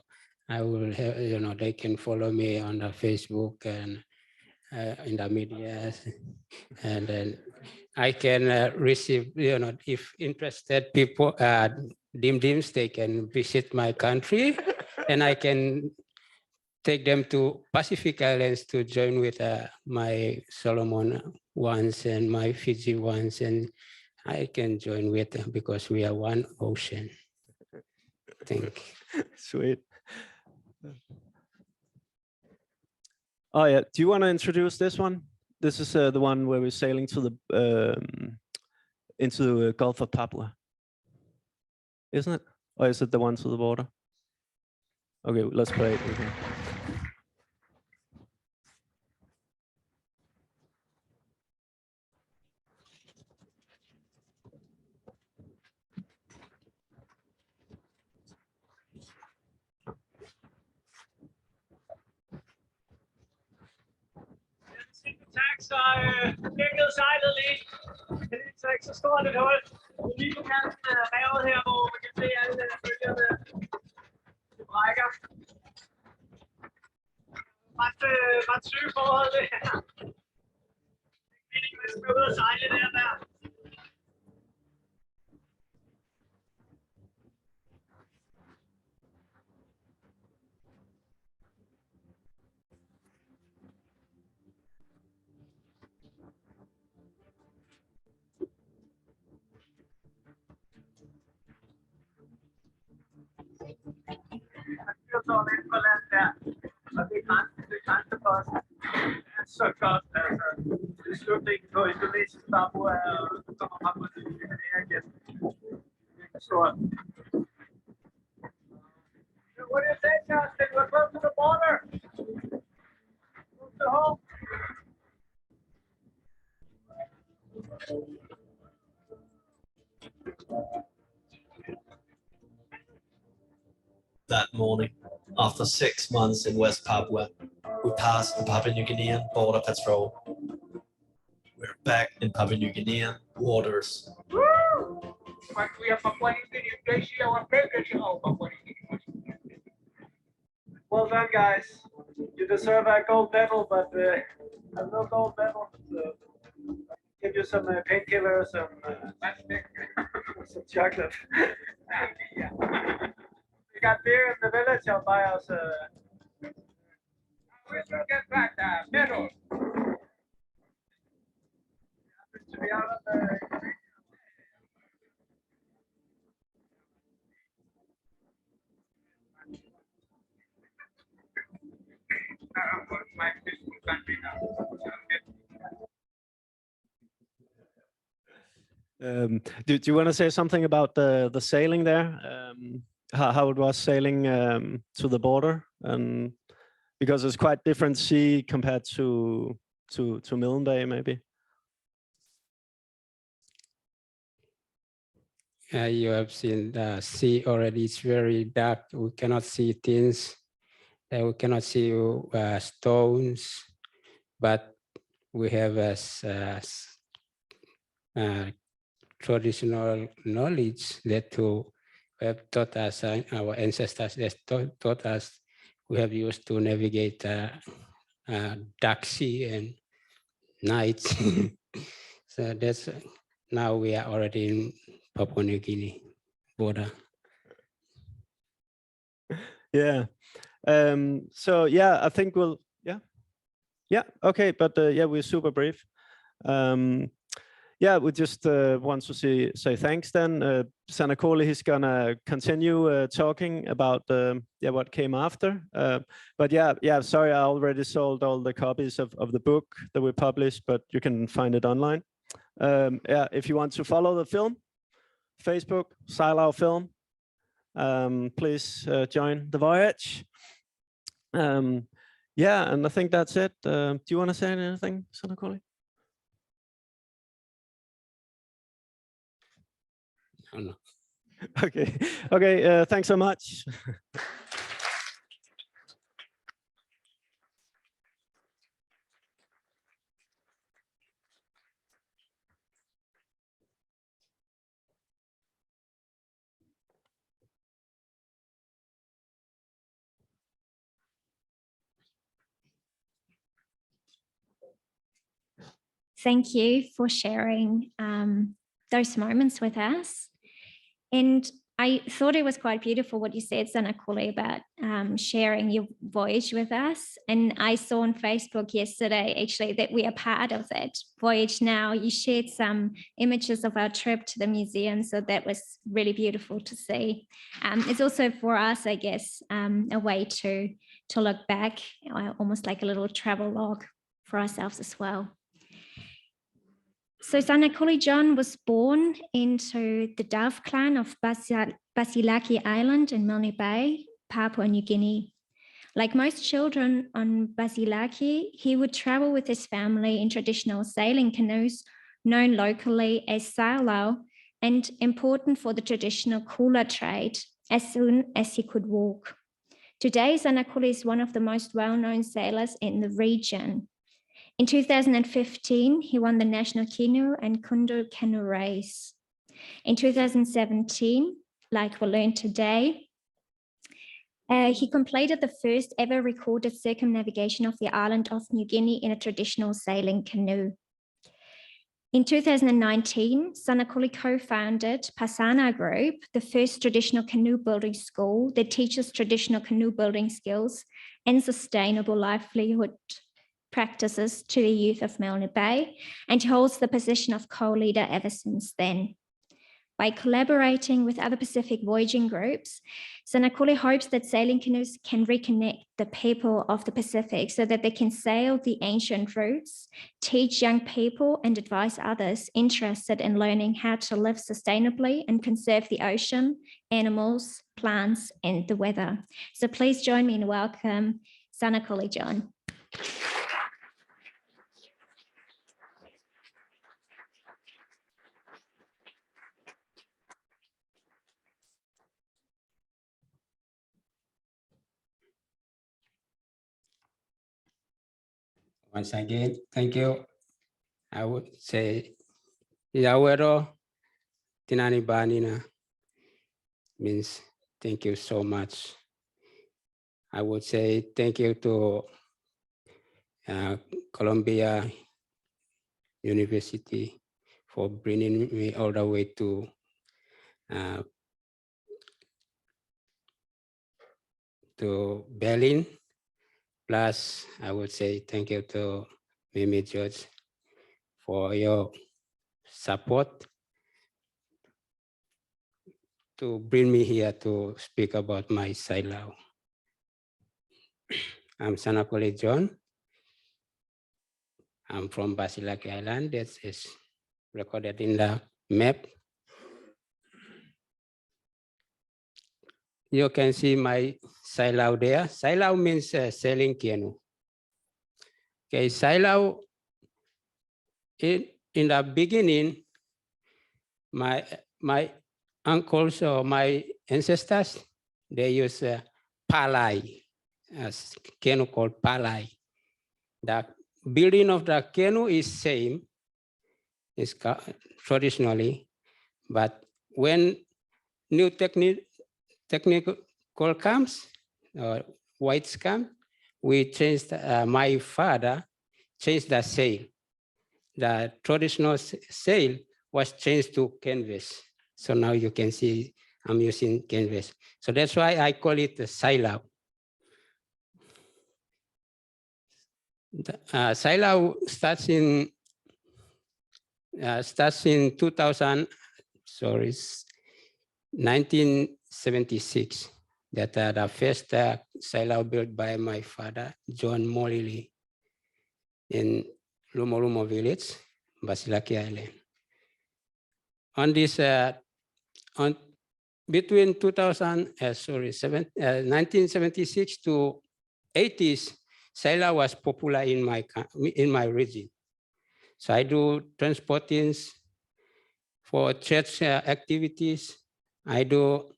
I will have, they can follow me on the Facebook and in the media, and then I can receive, if interested people, dims, they can visit my country, and I can take them to Pacific Islands to join with my Solomon ones and my Fiji ones, and I can join with them because we are one ocean. Thank you. Sweet. Oh yeah, do you want to introduce this one? This is the one where we're sailing to the into the Gulf of Papua, isn't it? Or is it the one to the border? Okay, let's play it. Tak, så dækket sejlet lige. Så ikke så stort et hul. Lige på kanten af revet her, hvor man kan se alle bølgerne. Det brækker. Ret syge forhold det her. Det er ikke meningen, man skal ud og sejle der. Jeg står lidt på land der, og det er grænseposten. Det er så godt, altså. Det er slutningen på Indonesien, Papua, og så kommer Papua til Guinea igen. Det er stort. What do you say, Justin? We're close to the border. Close to home. That morning, after 6 months in West Papua, we passed the Papua New Guinean border patrol. We're back in Papua New Guinean waters. Woo! We are Papua New Guinea. Well done, guys. You deserve a gold medal, but no gold medal. So give you some painkillers and some chocolate. We got beer in the village. I'll buy us a. We should get back that medal. To be out on the. My country now. Do you want to say something about the sailing there? How it was sailing to the border, and because it's quite different sea compared to Milne Bay, maybe. You have seen the sea already. It's very dark. We cannot see things. We cannot see stones, but we have traditional knowledge that have taught us, our ancestors that taught us, we have used to navigate dark sea and nights. So that's, now we are already in Papua New Guinea border. Yeah. So yeah, I think we'll, yeah, okay, but yeah, we're super brief. Yeah, we just want to say thanks then. Sanakoli, he's gonna continue talking about yeah, what came after. But yeah, sorry, I already sold all the copies of the book that we published, but you can find it online. Yeah, if you want to follow the film, Facebook, Silau Film, please join the voyage. Yeah, and I think that's it. Do you want to say anything, Sanakoli? Oh, no. Okay, okay, thanks so much. Thank you for sharing those moments with us. And I thought it was quite beautiful what you said, Sanakuli, about sharing your voyage with us. And I saw on Facebook yesterday, actually, that we are part of that voyage now. You shared some images of our trip to the museum, so that was really beautiful to see. It's also for us, I guess, a way to look back, almost like a little travel log for ourselves as well. So Sanakuli John was born into the Dove clan of Basilaki Island in Milne Bay, Papua New Guinea. Like most children on Basilaki, he would travel with his family in traditional sailing canoes, known locally as Silau, and important for the traditional kula trade, as soon as he could walk. Today, Sanakuli is one of the most well-known sailors in the region. In 2015, he won the National Canoe and Kundu Canoe Race. In 2017, like we learned today, he completed the first ever recorded circumnavigation of the island of New Guinea in a traditional sailing canoe. In 2019, Sanakuli co-founded Pasana Group, the first traditional canoe building school that teaches traditional canoe building skills and sustainable livelihood practices to the youth of Milne Bay, and holds the position of co-leader ever since then. By collaborating with other Pacific voyaging groups, Sanakuli hopes that sailing canoes can reconnect the people of the Pacific so that they can sail the ancient routes, teach young people and advise others interested in learning how to live sustainably and conserve the ocean, animals, plants, and the weather. So please join me in welcome Sanakuli John. Once again, thank you. I would say, Yawero Tinani Banina means thank you so much. I would say thank you to Columbia University for bringing me all the way to Berlin. Plus, I would say thank you to Mimi George for your support to bring me here to speak about my Silau. I'm Sanakuli John. I'm from Basilaki Island. That is recorded in the map. You can see my silau there. Silau means sailing canoe. Okay, silau, in the beginning, my uncles or my ancestors, they use palai, as canoe called palai. The building of the canoe is same, is traditionally, but when new technical comes, whites come, we changed, my father changed the sail. The traditional sail was changed to canvas. So now you can see I'm using canvas. So that's why I call it the silau. Silau starts in 1976. That the first silau built by my father, John Molili, in Lumo village, Basilaki Island. On this, between 1976 to 80s, silau was popular in my region. So I do transporting for church activities. I do,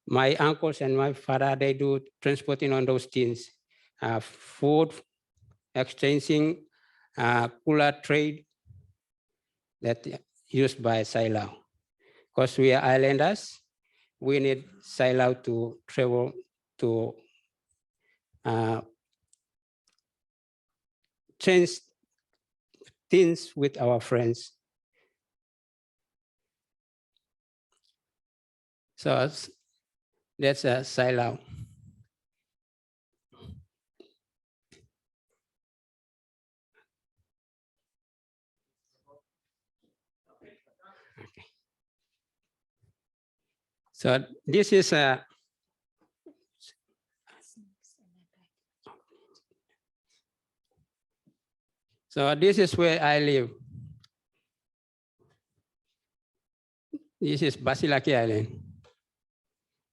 my uncles and my father, they do transporting on those things, food, exchanging, cooler trade that used by silau. Because we are islanders, we need silau to travel to change things with our friends. So that's a silau. So this is a, so this is where I live. This is Basilaki Island.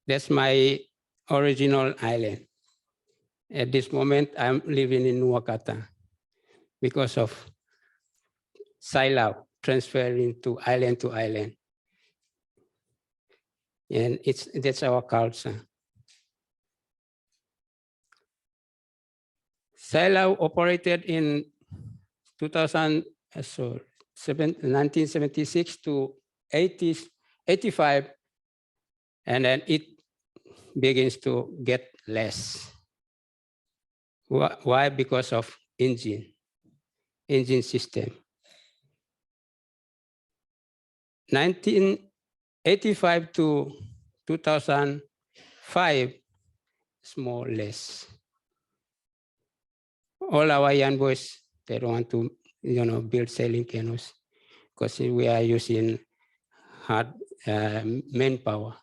That's my original island. At this moment, I'm living in Wakata because of silau transferring to island. And that's our culture. Silau operated in 1976 to 85, and then it begins to get less. Why? Because of engine system. 1985 to 2005, it's more or less. All our young boys, they don't want to, build sailing canoes because we are using hard manpower.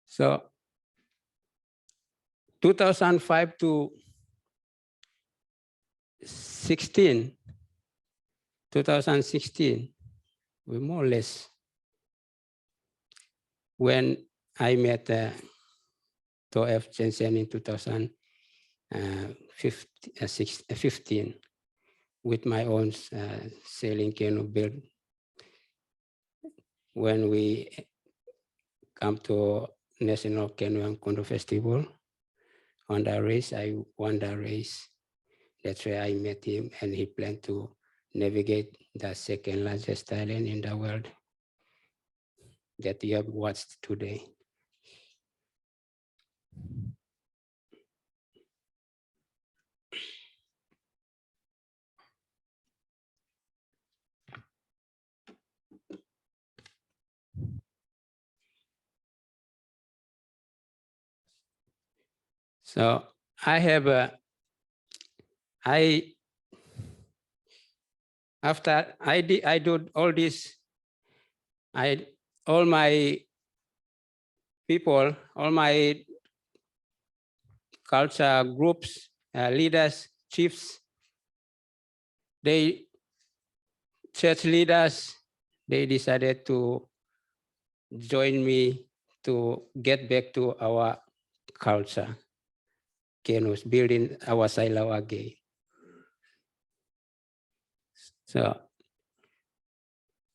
So 2005 to 2016, we more or less, when I met F. Jensen in 2015 with my own sailing canoe build. When we come to National Canoe and Kondo Festival, on the race, I won the race. That's where I met him, and he planned to navigate the second largest island in the world that you have watched today. So I have after I did all this, all my people, all my culture groups, leaders, chiefs, they church leaders, they decided to join me to get back to our culture, canoes, building our silo again. So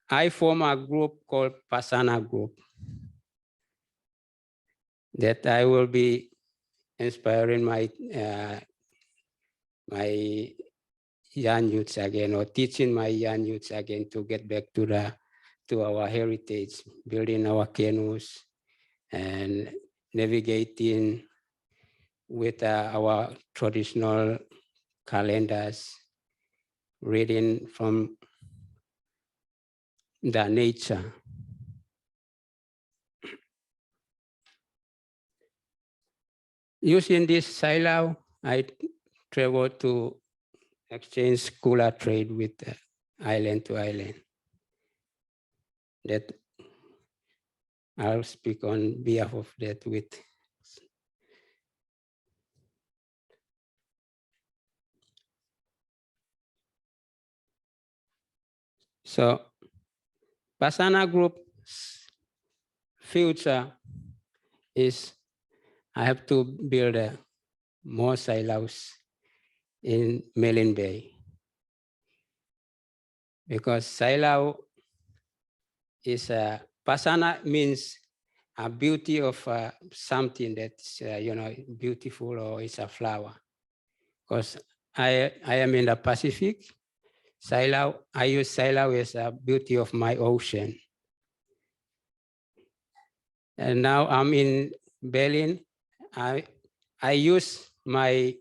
I form a group called Pasana Group that I will be inspiring my my young youths again, or teaching my young youths again to get back to our heritage, building our canoes and navigating with our traditional calendars, reading from the nature. Using this silo, I travel to exchange cooler trade with island to island. That I'll speak on behalf of that with. So Pasana Group's future is I have to build more silos in Melin Bay, because silo is Pasana means a beauty of something that's beautiful, or it's a flower. Because I am in the Pacific, silo, I use silo as a beauty of my ocean. And now I'm in Berlin. I use my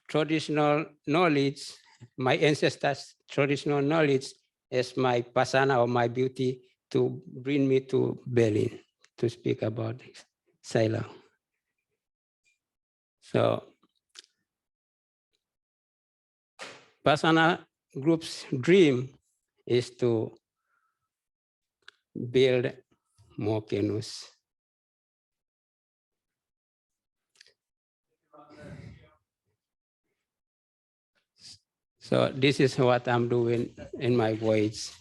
traditional knowledge, my ancestors' traditional knowledge as my pasana or my beauty to bring me to Berlin to speak about silo. So Pasana Group's dream is to build more canoes. So this is what I'm doing in my voyage.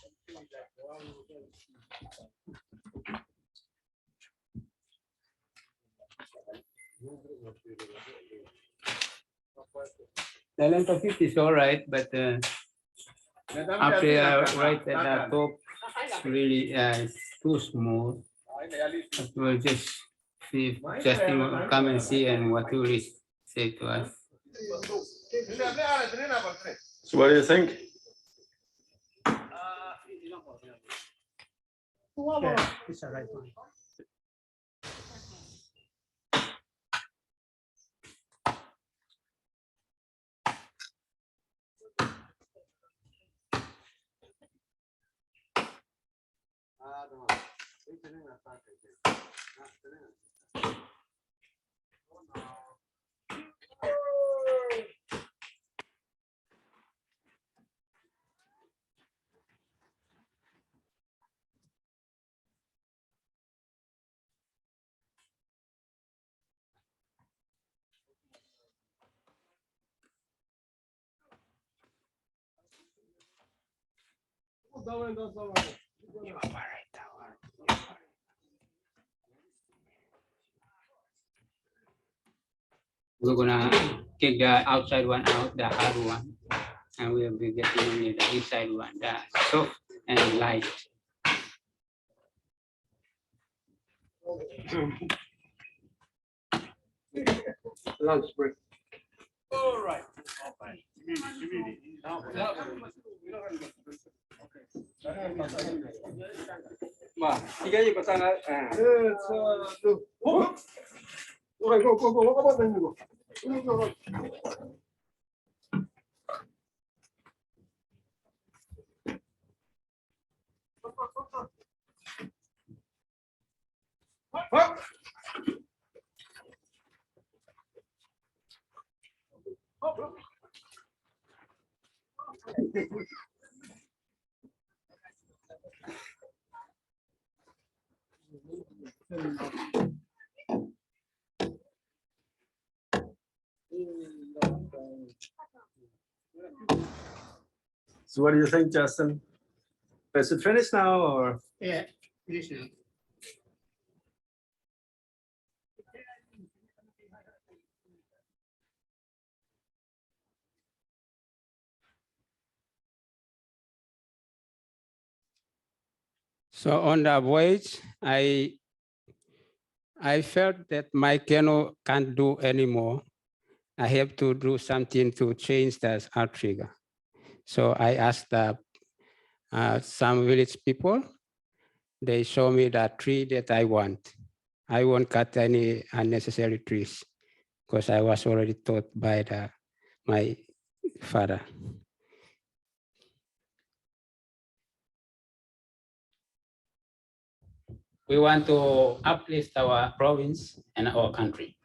The length of it is all right, but after I write at the top, it's really too small. But we'll just see if Justin will come and see and what he will say to us. So what do you think? Yeah, it's a right one. We're gonna take the outside one out, the hard one, and we'll be getting only the inside one, the soft and light. Lunch break. All right. Ma, tiga aja pasang. Oke, go. Apa ini go? So what do you think, Justin? Is it finished now or? Yeah, finish now. So on the voyage, I felt that my canoe can't do anymore. I have to do something to change the outrigger. So I asked some village people. They show me the tree that I want. I won't cut any unnecessary trees because I was already taught by my father. We want to uplift our province and our country.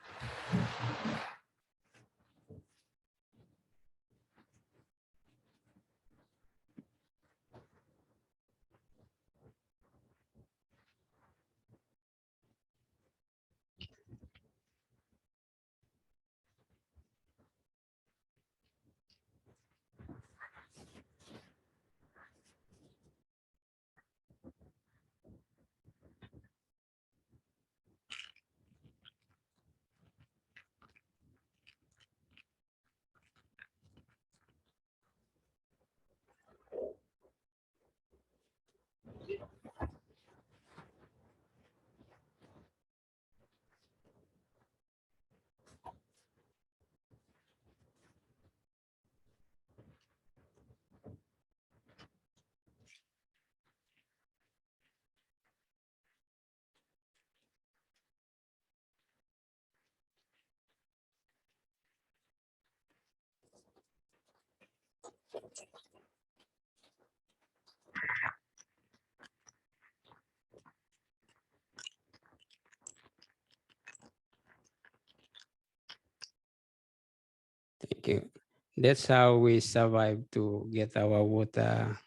Thank you. That's how we survive to get our water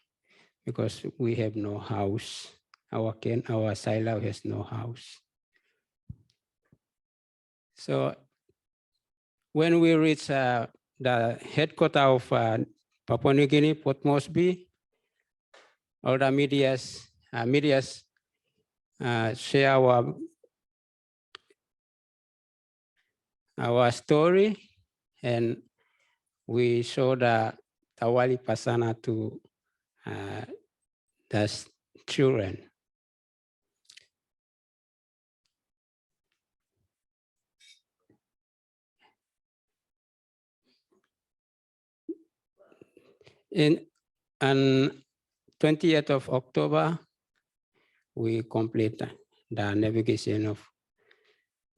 because we have no house. Our silo has no house. So when we reach the headquarters of Papua New Guinea, Port Moresby, all the medias share our story, and we show the Tawali Pasana to the children. On 20th of October, we complete the navigation of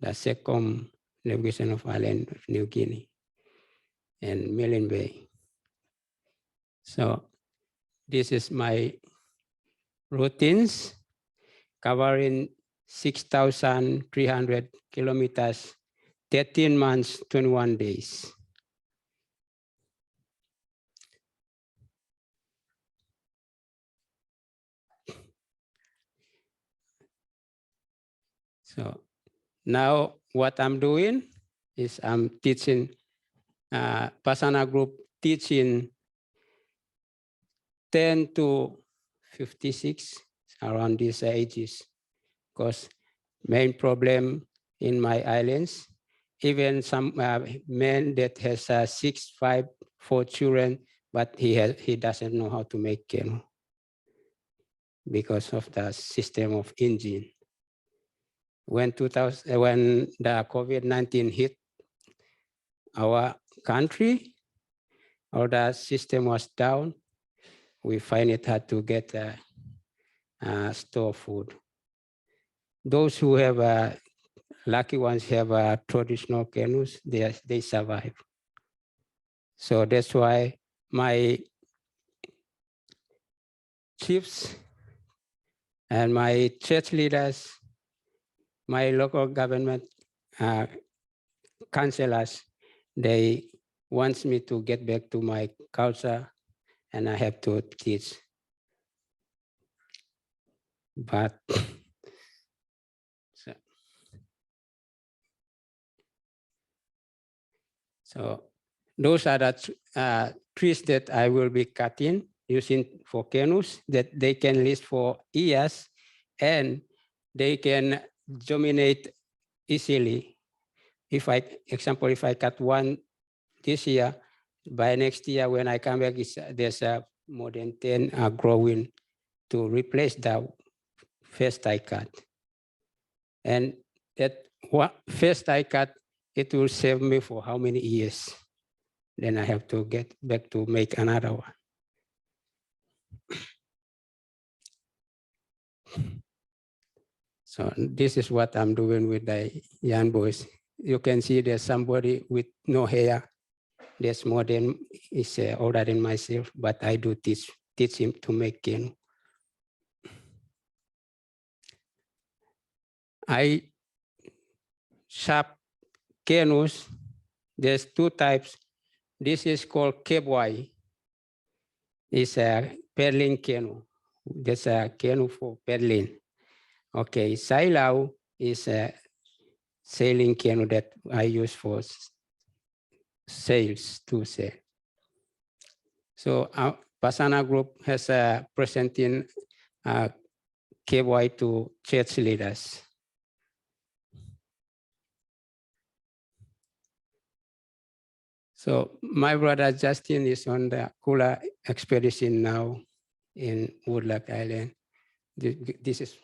the second navigation of island of New Guinea and Milne Bay. So this is my routines covering 6,300 kilometers, 13 months, 21 days. So now what I'm doing is I'm teaching Pasana group, teaching 10 to 56 around these ages, because main problem in my islands, even some men that has 6, 5, 4 children, but he doesn't know how to make canoe because of the system of engine. When the COVID-19 hit our country, or the system was down, we find it hard to get store food. Those who have lucky ones have traditional canoes, they survive. So that's why my chiefs and my church leaders, my local government councillors, they want me to get back to my culture, and I have to teach. But so those are the trees that I will be cutting using for canoes that they can last for years and they can germinate easily. If I cut one this year, by next year when I come back, there's more than 10 growing to replace the first I cut. And that first I cut, it will save me for how many years? Then I have to get back to make another one. So this is what I'm doing with the young boys. You can see there's somebody with no hair. There's more than is older than myself, but I do teach him to make canoe. I sharp canoes. There's two types. This is called kebwai. It's a paddling canoe. That's a canoe for paddling. Okay, sailau is a sailing canoe that I use for sails to sail. So our Pasana group has presenting KY to church leaders. So my brother Justin is on the Kula expedition now in Woodlock Island. This is,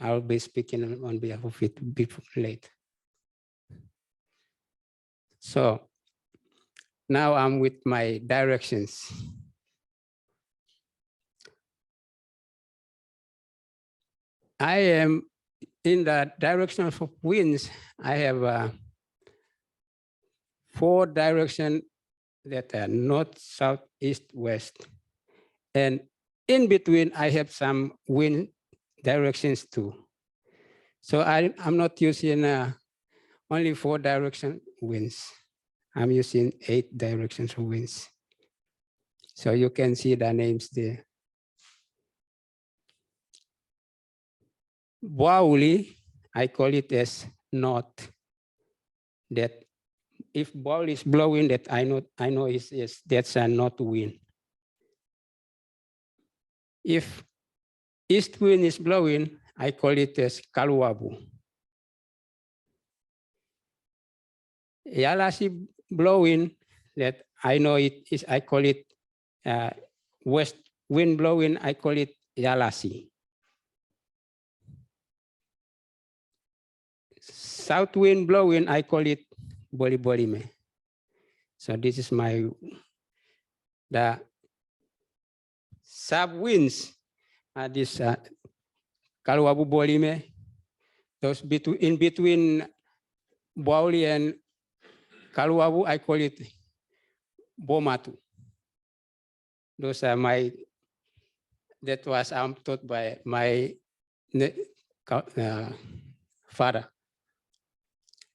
I'll be speaking on behalf of it before late. So now I'm with my directions. I am in the direction of winds. I have 4 directions that are north, south, east, west. And in between, I have some wind directions too. So I'm not using only 4 direction winds. I'm using 8 directions of winds. So you can see the names there. Bouli, I call it as north. That if ball is blowing, that I know is that's a north wind. If east wind is blowing, I call it as kaluabu. Yalasi blowing, that I know it is, I call it west wind blowing, I call it yalasi. South wind blowing, I call it boli-bolime. So this is the sub winds are this kaluabu bolime. Those in between Bauli and Kaluabu, I call it Bomatu. Those are that was taught by my father.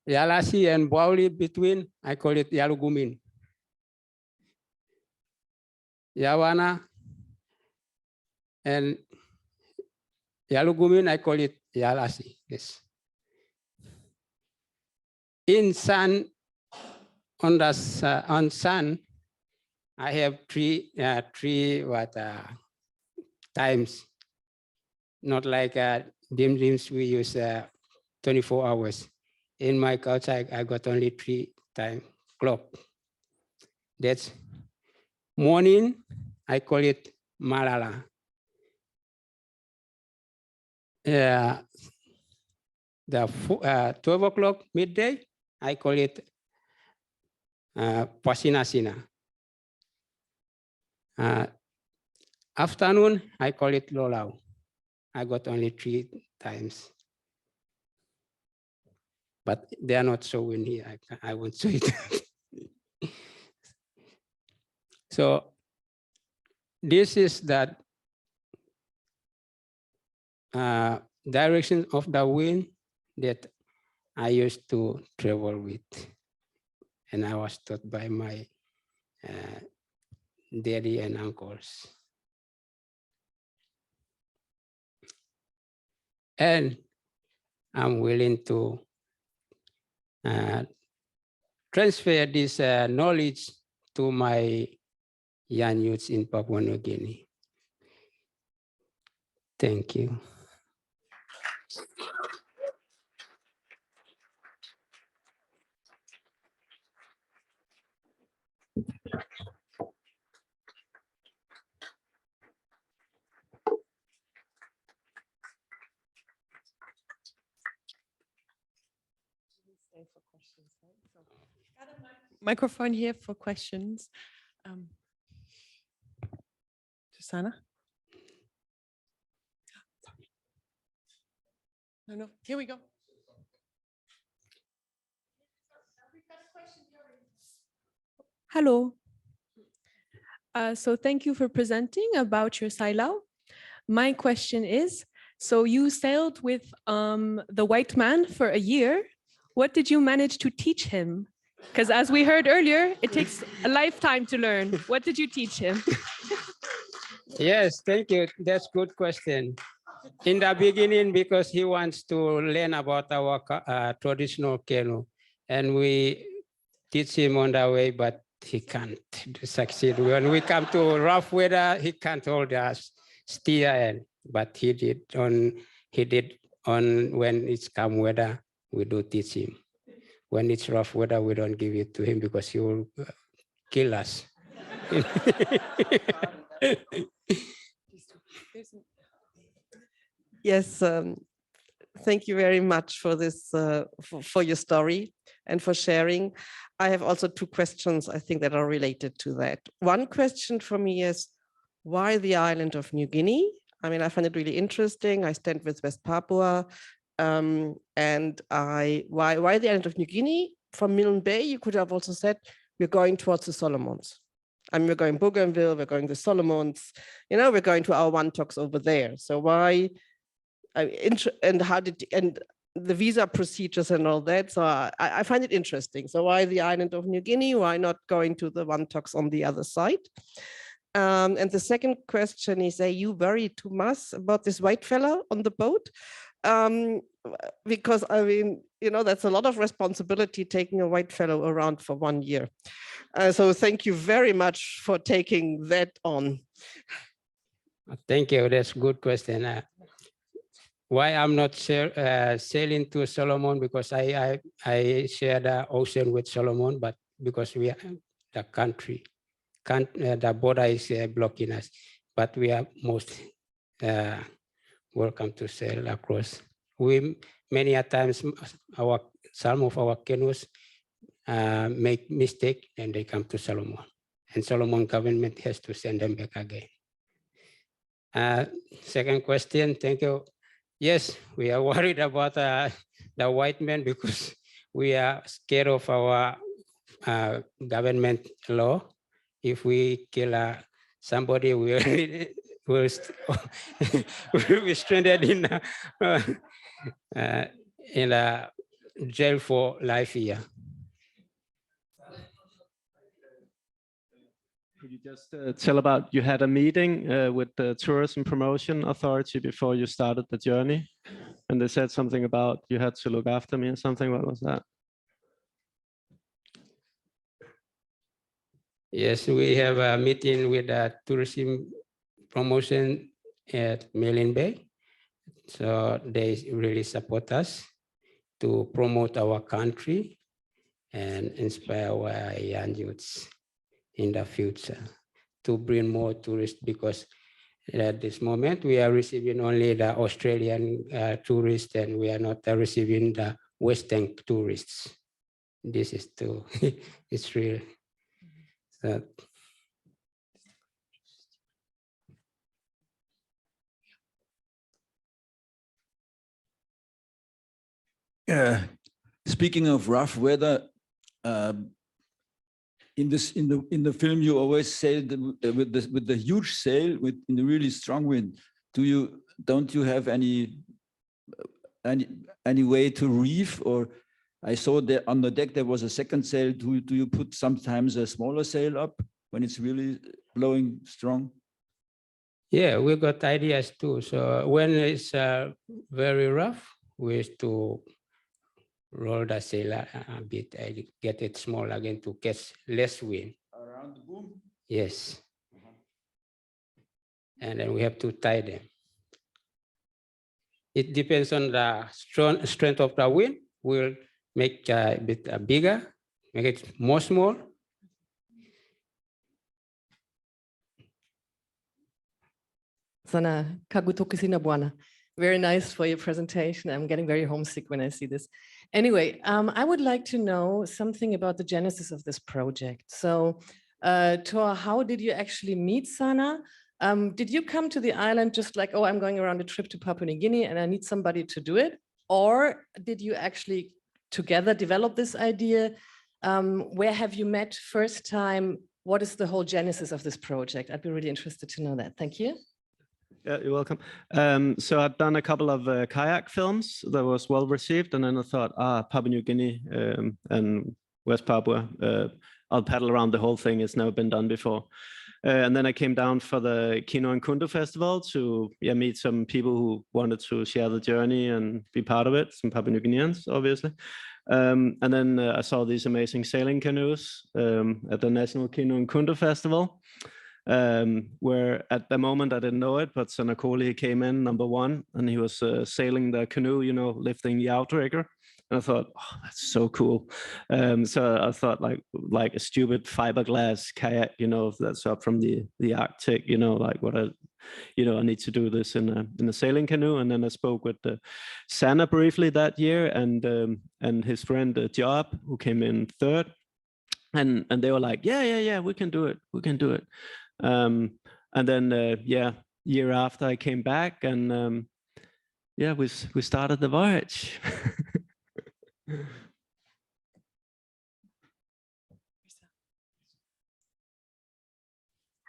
Yalasi and Bauli between, I call it Yalugumin. Yawana and Yalugumin, I call it Yalasi. Yes. In sun, on sun, I have three times. Not like dims we use 24 hours. In my culture, I got only 3 time clock. That's morning, I call it malala. The 12 o'clock midday, I call it pasinasina. Afternoon, I call it lolau. I got only 3 times. But they are not showing here. I won't show it. So this is that direction of the wind that I used to travel with. And I was taught by my daddy and uncles. And I'm willing to transfer this knowledge to my young youths in Papua New Guinea. Thank you. Microphone here for questions. Susanna? No, here we go. Hello. So thank you for presenting about your sailau. My question is, so you sailed with the white man for a year. What did you manage to teach him? Because as we heard earlier, it takes a lifetime to learn. What did you teach him? Yes, thank you. That's good question. In the beginning, because he wants to learn about our traditional canoe, and we teach him on the way, but he can't succeed. When we come to rough weather, he can't hold us steer, but he did on when it's calm weather, we do teach him. When it's rough weather, we don't give it to him because he will kill us. Yes, thank you very much for this, for your story and for sharing. I have also two questions, I think, that are related to that. One question for me is, why the island of New Guinea? I mean, I find it really interesting. I stand with West Papua, and why the island of New Guinea? From Milne Bay, you could have also said, we're going towards the Solomons. I mean, we're going Bougainville, we're going to the Solomons, you know, we're going to our one talks over there. So why? And how did, and the visa procedures and all that. So I find it interesting. So why the island of New Guinea? Why not going to the one talks on the other side? And the second question is, are you worried too much about this white fellow on the boat? Because I mean, you know, that's a lot of responsibility taking a white fellow around for 1 year. So thank you very much for taking that on. Thank you. That's a good question. Why I'm not sailing to Solomon, because I share the ocean with Solomon, but because we are the country, the border is blocking us, but we are most welcome to sail across. We many a times some of our canoes make mistake and they come to Solomon, and Solomon government has to send them back again. Second question, thank you. Yes, we are worried about the white man because we are scared of our government law. If we kill somebody, we'll be stranded in a jail for life here. Could you just tell about, you had a meeting with the Tourism Promotion Authority before you started the journey, and they said something about you had to look after me or something. What was that? Yes, we have a meeting with the Tourism Promotion at Milne Bay. So they really support us to promote our country and inspire our young youths in the future to bring more tourists, because at this moment we are receiving only the Australian tourists, and we are not receiving the Western tourists. This is too, it's real. So, speaking of rough weather, in the film you always sailed with the huge sail in the really strong wind. Don't you have any way to reef? Or I saw that on the deck there was a second sail. Do you put sometimes a smaller sail up when it's really blowing strong? yeah, we got ideas too. So when it's very rough, we have to roll the sail a bit, get it small again to catch less wind. Around the boom? Yes. and then we have to tie them. It depends on the strength of the wind. We'll make a bit bigger, make it more small. Sana kagutokusina buana. Very nice for your presentation. I'm getting very homesick when I see this. Anyway, I would like to know something about the genesis of this project. So, Tor, how did you actually meet Sana? Did you come to the island just like, oh, I'm going around a trip to Papua New Guinea and I need somebody to do it? Or did you actually together develop this idea? Where have you met first time? What is the whole genesis of this project? I'd be really interested to know that. Thank you. Yeah, you're welcome. So I've done a couple of kayak films that was well received, and then I thought, Papua New Guinea and West Papua, I'll paddle around the whole thing. It's never been done before. And then I came down for the Kino and Kundu Festival to meet some people who wanted to share the journey and be part of it, some Papua New Guineans, obviously. And then I saw these amazing sailing canoes at the National Kino and Kundu Festival. Where at the moment I didn't know it, but Sanakoli came in #1 and he was sailing the canoe, lifting the outrigger. And I thought, oh, that's so cool. So I thought like a stupid fiberglass kayak, that's up from the Arctic, like what I need to do this in a sailing canoe. And then I spoke with Sana briefly that year and his friend Job, who came in third. And they were like, yeah, we can do it. We can do it. And then, year after I came back and we started the voyage.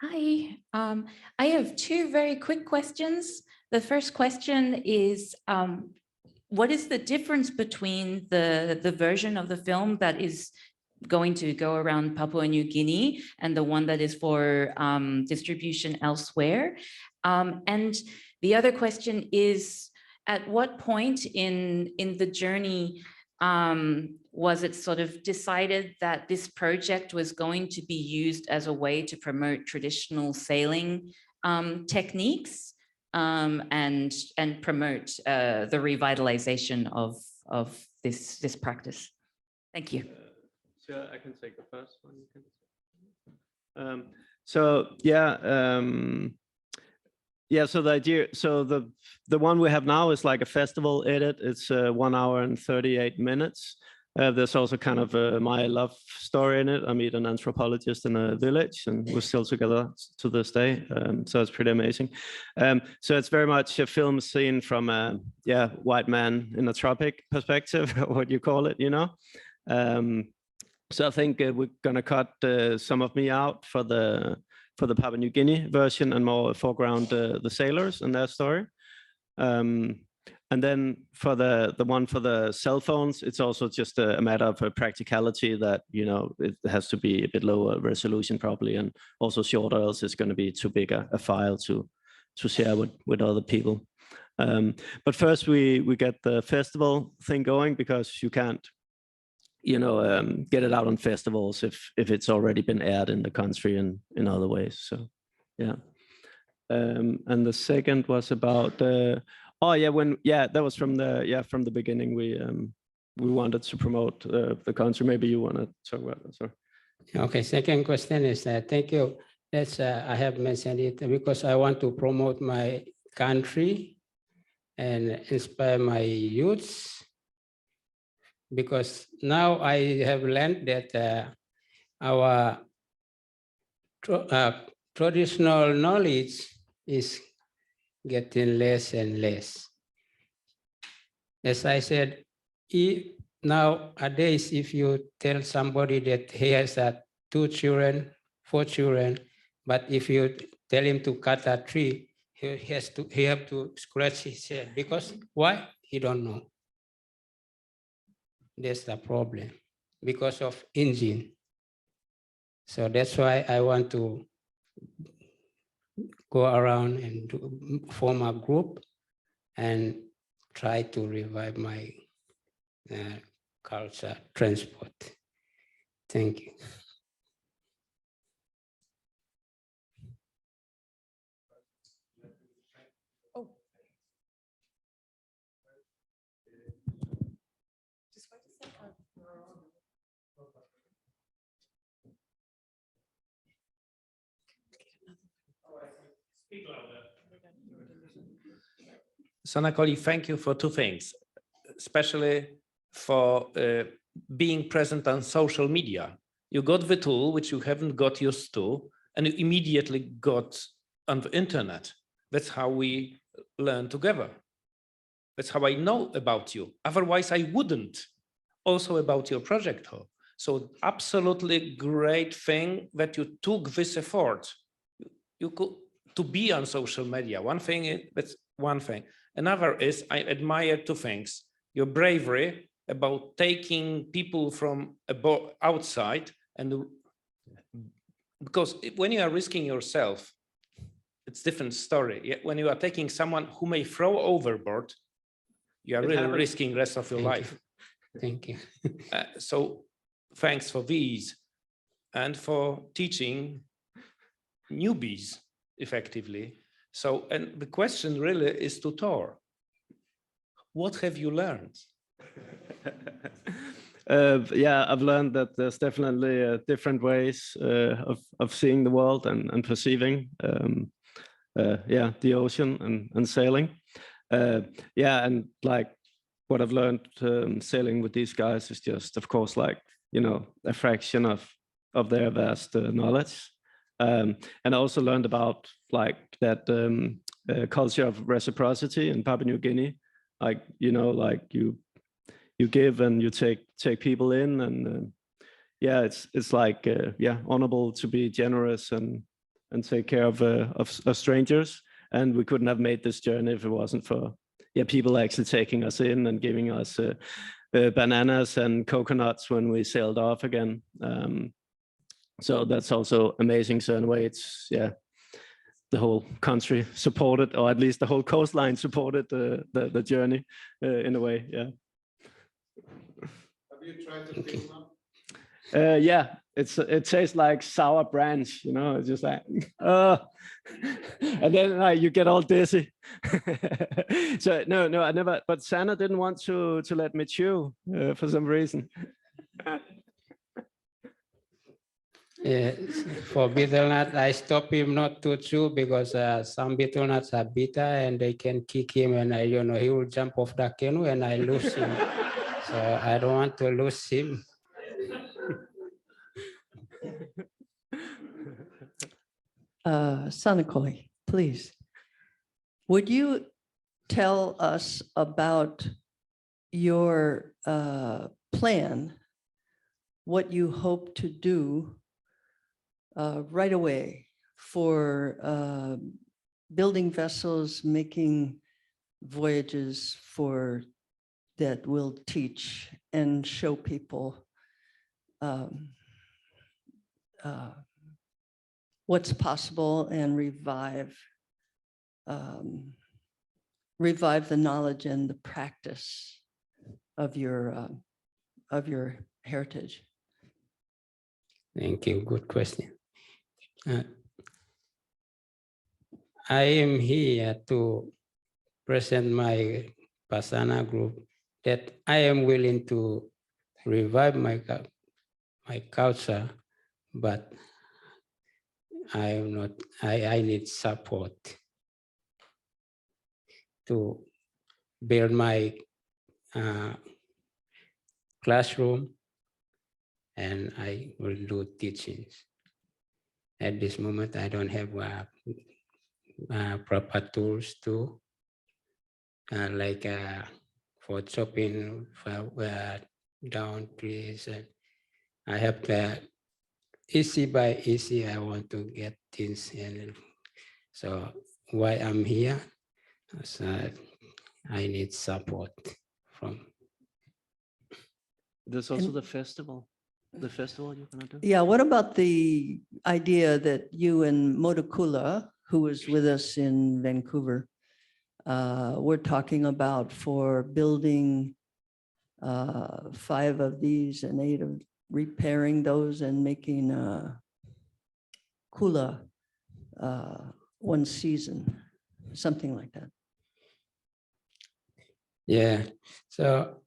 Hi, I have two very quick questions. The first question is, what is the difference between the version of the film that is going to go around Papua New Guinea and the one that is for distribution elsewhere? And the other question is, at what point in the journey was it sort of decided that this project was going to be used as a way to promote traditional sailing techniques and promote the revitalization of this practice? Thank you. So I can take the first one. So the idea, so the one we have now is like a festival edit. It's 1 hour and 38 minutes. There's also kind of my love story in it. I meet an anthropologist in a village and we're still together to this day. So it's pretty amazing. So it's very much a film scene from a white man in a tropic perspective, what you call it, So I think we're gonna cut some of me out for the Papua New Guinea version and more foreground the sailors and their story. And then for the one for the cell phones, it's also just a matter of practicality that it has to be a bit lower resolution probably, and also shorter, else it's going to be too big a file to share with other people. But first we get the festival thing going, because you can't get it out on festivals if it's already been aired in the country and in other ways. So yeah. And the second was about that was from the beginning. We wanted to promote the country. Maybe you want to talk about that. Sorry. Okay, second question is thank you. That's I have mentioned it because I want to promote my country and inspire my youths. Because now I have learned that our traditional knowledge is getting less and less. As I said, nowadays, if you tell somebody that he has 2 children, 4 children, but if you tell him to cut a tree, he have to scratch his head. Because why? He don't know. That's the problem, because of engine. So that's why I want to go around and form a group and try to revive my culture transport. Thank you. Sanakoli, thank you for two things, especially for being present on social media. You got the tool, which you haven't got used to, and you immediately got on the internet. That's how we learn together. That's how I know about you. Otherwise, I wouldn't. Also about your project. So absolutely great thing that you took this effort. You could to be on social media. One thing, that's one thing. Another is I admire two things. Your bravery about taking people from outside, and because when you are risking yourself, it's a different story. When you are taking someone who may throw overboard, you are really risking the rest of your life. Thank you. So thanks for these and for teaching newbies effectively. So, and the question really is to Tor. What have you learned? Yeah, I've learned that there's definitely different ways of seeing the world and perceiving yeah, the ocean and sailing. Yeah, and like what I've learned sailing with these guys is just, of course, like, you know, a fraction of their vast knowledge. And I also learned about like that culture of reciprocity in Papua New Guinea. Like, you know, like you give and you take people in, and yeah, it's like yeah, honorable to be generous and take care of strangers. And we couldn't have made this journey if it wasn't for people actually taking us in and giving us bananas and coconuts when we sailed off again. So that's also amazing. So in a way, it's the whole country supported, or at least the whole coastline supported the journey in a way. Yeah. Have you tried to pick them up? Yeah, it tastes like sour branch, you know. It's just like, and then like you get all dizzy. So no, I never. But Sana didn't want to let me chew for some reason. For betel nut, I stop him not to chew because some betel nuts are bitter and they can kick him, and I don't know, he will jump off the canoe and I lose him. So I don't want to lose him. Sanakoli, please. Would you tell us about your plan, what you hope to do right away for building vessels, making voyages for that will teach and show people what's possible and revive the knowledge and the practice of your heritage? Thank you. Good question. I am here to present my Pasana group that I am willing to revive my culture, but I am not. I need support to build my classroom, and I will do teachings. At this moment, I don't have proper tools to like for chopping down trees. I have to easy by easy. I want to get things, and so why I'm here, so I need support from. There's also the festival. The festival you're gonna do? Yeah, what about the idea that you and Modokula, who was with us in Vancouver, we're talking about for building 5 of these and 8 of repairing those and making kula one season, something like that. Yeah, so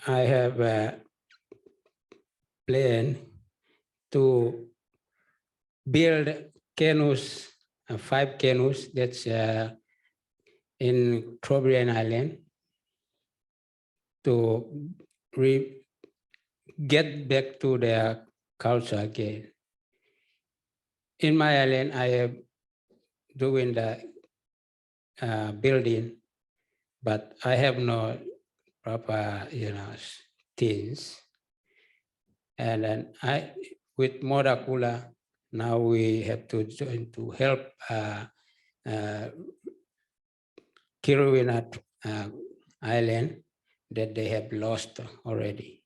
I have plan to build canoes, 5 canoes that's in Trobriand Island to get back to their culture again. In my island, I am doing the building, but I have no proper, things. And then with Modakula, now we have to join to help Kirwina Island that they have lost already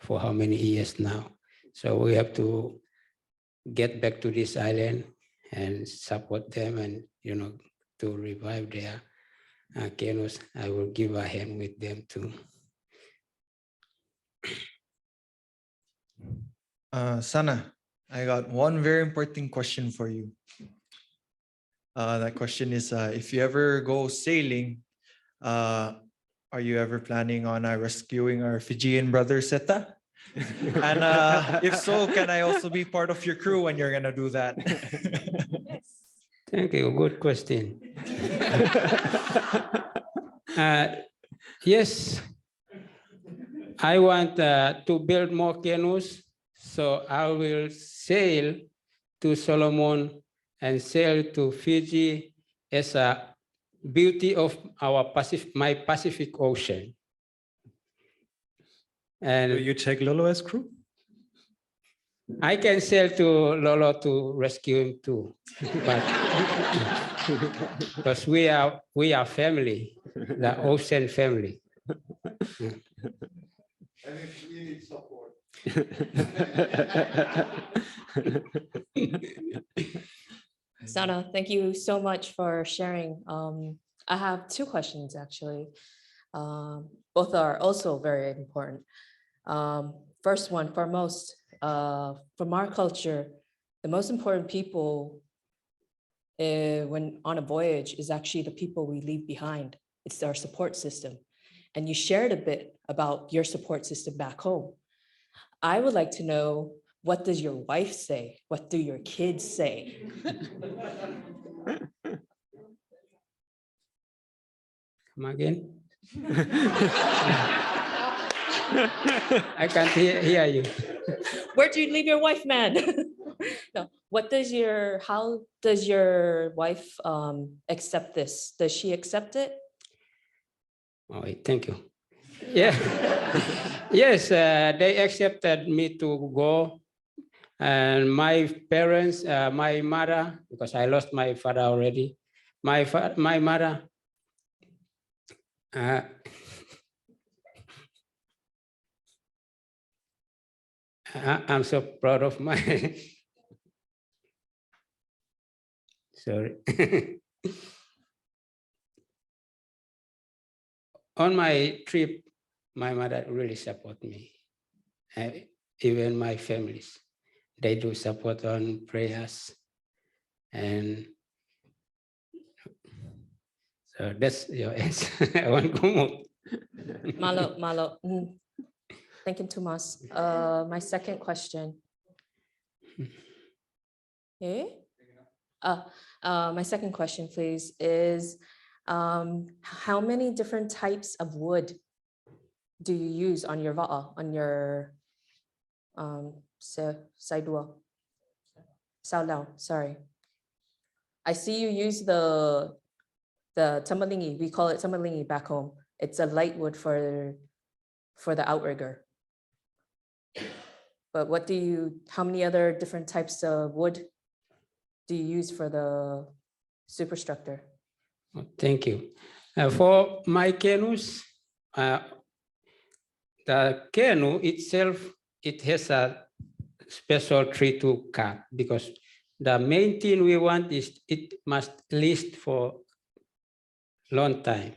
for how many years now. So we have to get back to this island and support them and, to revive their canoes. I will give a hand with them too. Sana, I got one very important question for you. That question is, if you ever go sailing, are you ever planning on rescuing our Fijian brother Seta? And if so, can I also be part of your crew when you're gonna do that? Thank you, good question. Yes, I want to build more canoes, so I will sail to Solomon and sail to Fiji as a beauty of my Pacific Ocean. And will you take Lolo as crew? I can sail to Lolo to rescue him too, but because we are family, the ocean family. And if you need support. Sana, thank you so much for sharing. I have 2 questions actually. Both are also very important. First one, foremost, from our culture, the most important people when on a voyage is actually the people we leave behind. It's our support system. And you shared a bit about your support system back home. I would like to know, what does your wife say? What do your kids say? Come again? I can't hear you. Where do you leave your wife, man? No. How does your wife accept this? Does she accept it? Oh, thank you. Yeah. Yes, they accepted me to go. And my parents, my mother, because I lost my father already, my mother, I'm so proud of my, sorry. On my trip, my mother really support me, even my families. They do support on prayers. And so that's your answer. Malo. Thank you, Tomas. My second question. My second question, please, is how many different types of wood do you use on your va'a, on your saidua? Saulau, sorry. I see you use the tamalingi. We call it tamalingi back home. It's a light wood for the outrigger. But how many other different types of wood do you use for the superstructure? Thank you. For my canoes, the canoe itself, it has a special tree to cut, because the main thing we want is it must last for long time.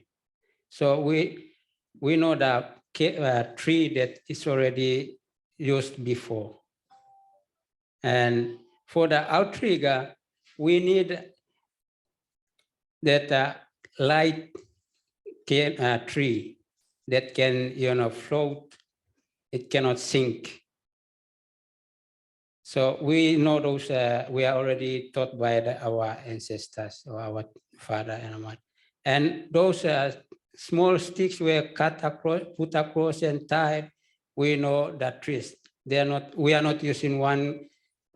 So we know the tree that is already used before. And for the outrigger, we need that light tree that can, float. It cannot sink. So we know those, we are already taught by our ancestors or our father and mother. And those small sticks were cut across, put across and tied. We know that trees, they are not, we are not using one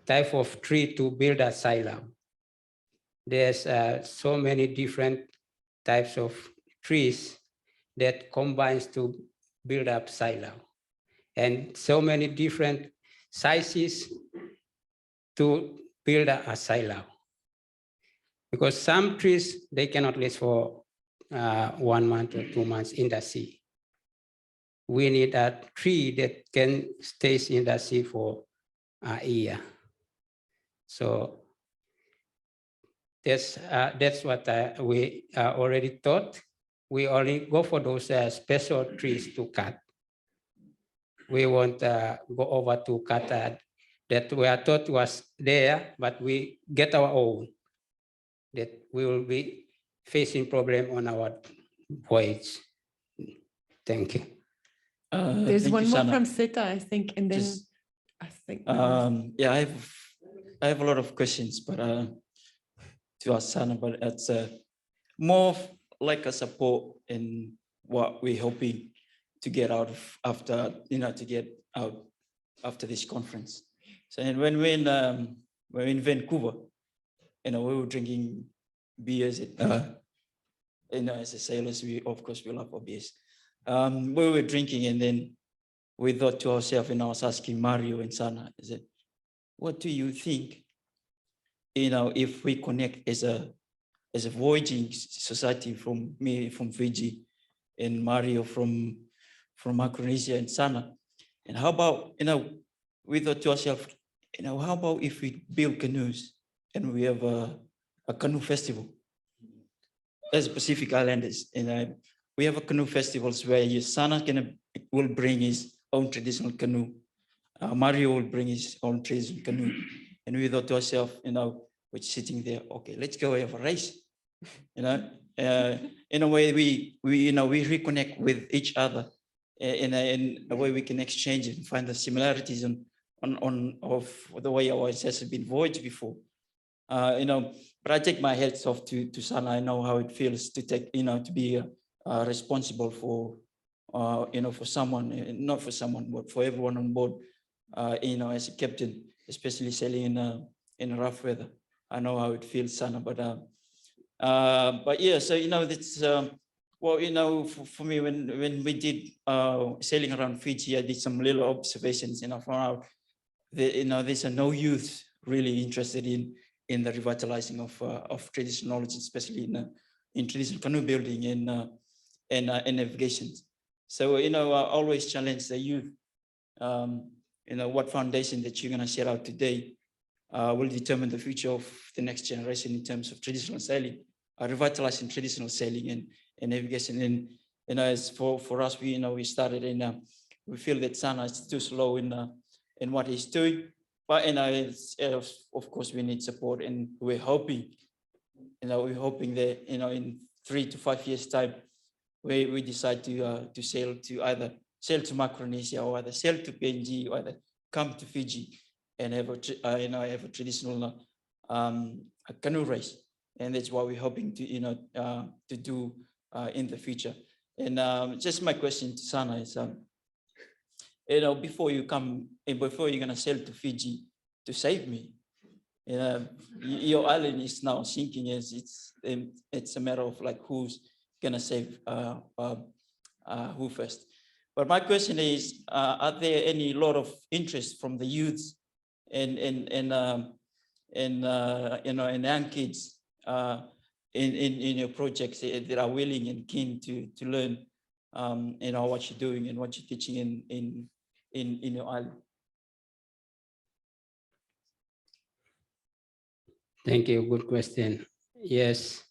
type of tree to build a silo. There's so many different types of trees that combines to build up silo, and so many different sizes to build a silo. Because some trees, they cannot live for 1 month or 2 months in the sea. We need a tree that can stay in the sea for a year. So that's what we already taught. We only go for those special trees to cut. We won't go over to cut that we are taught was there, but we get our own. That we will be facing problem on our voyage. Thank you. There's Thank one you, more Sana. from Seta, I think, and then Just, I think. Yeah, I have a lot of questions, but to ask Sana, but it's more of like a support in what we're hoping to get out of after, to get out after this conference. So, and when we're in Vancouver, we were drinking beers. As a sailors, we of course we love our beers. We were drinking, and then we thought to ourselves, and I was asking Mario and Sana, I said, what do you think, if we connect as a voyaging society, from me from Fiji and Mario from Micronesia and Sana, and how about, we thought to ourselves, how about if we build canoes and we have a canoe festival as Pacific Islanders, and we have a canoe festivals where Sana will bring his own traditional canoe, Mario will bring his own traditional canoe, and we thought to ourselves, we're sitting there, okay, let's go have a race, in a way we reconnect with each other, in a way we can exchange and find the similarities on of the way our ancestors have been voyaged before. But I take my hats off to Sana. I know how it feels to take, to be responsible for, for someone, not for someone, but for everyone on board, as a captain, especially sailing in rough weather. I know how it feels, Sana, but yeah, so, that's, well, for me, when we did sailing around Fiji, I did some little observations, and I found out that, there's no youth really interested in the revitalizing of traditional knowledge, especially in traditional canoe building and navigation. So, I always challenge the youth, what foundation that you're going to set out today will determine the future of the next generation in terms of traditional sailing, revitalizing traditional sailing and navigation. And, as for us, we started we feel that Sana is too slow in what he's doing. But of course, we need support, and we're hoping, that in 3 to 5 years' time, we decide to sail to either sail to Micronesia or either sail to PNG or either come to Fiji and have a traditional a canoe race, and that's what we're hoping to do in the future. And just my question to Sana is, before you're gonna sail to Fiji to save me, your island is now sinking, as it's a matter of like who's gonna save who first. But my question is, are there any lot of interest from the youths and young kids in your projects that are willing and keen to learn what you're doing and what you're teaching in your island? Thank you. Good question. Yes,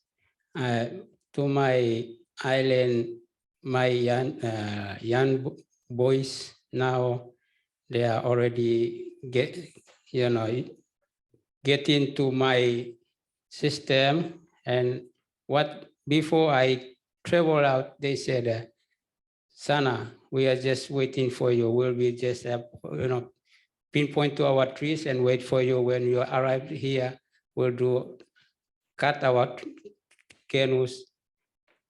to my island, my young boys now, they are already get into my system. And what before I travel out, they said, Sana, we are just waiting for you. We'll be just pinpoint to our trees and wait for you when you arrive here. We'll cut our canoes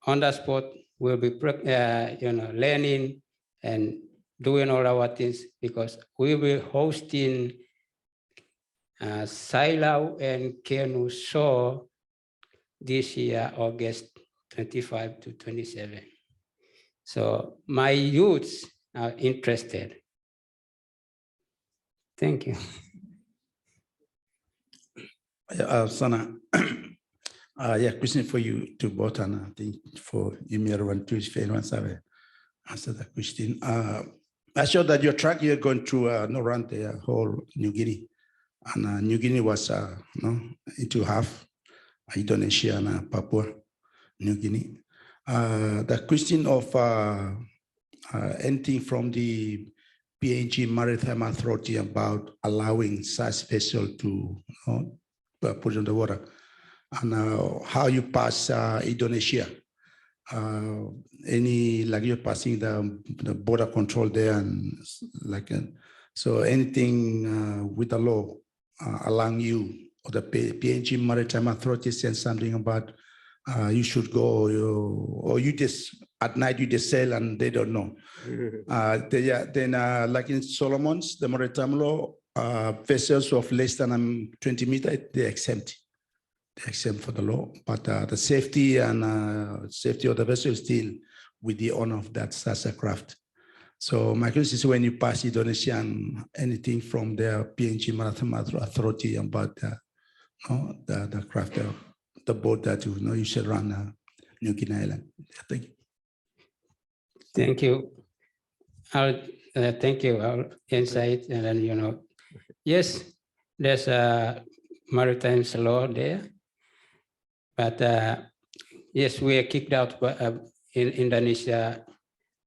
on the spot. We'll be learning and doing all our things, because we will hosting Sailau and canoe show this year, August 25 to 27. So my youths are interested. Thank you. Sana, yeah, question for you to both, and I think for Emir and to if anyone have answer that question. I saw that your track you're going through no around the whole New Guinea, and New Guinea was into half Indonesia and Papua New Guinea. The question of anything from the PNG Maritime Authority about allowing such vessel to put in the water, and how you pass Indonesia. Any, like you're passing the border control there, and so anything with the law allowing you, or the PNG Maritime Authority send something about you should go, or you just at night you just sail and they don't know. Then like in Solomon's, the maritime law, vessels of less than 20 meters, they're exempt. They're exempt for the law, but the safety and safety of the vessel is still with the owner of that such a craft. So my question is, when you pass Indonesia and anything from the PNG Maritime Authority about the craft, the boat that you should run New Guinea Island. Thank you. Thank you. Thank you. Our insight, and then yes, there's a maritime law there, but yes, we are kicked out in Indonesia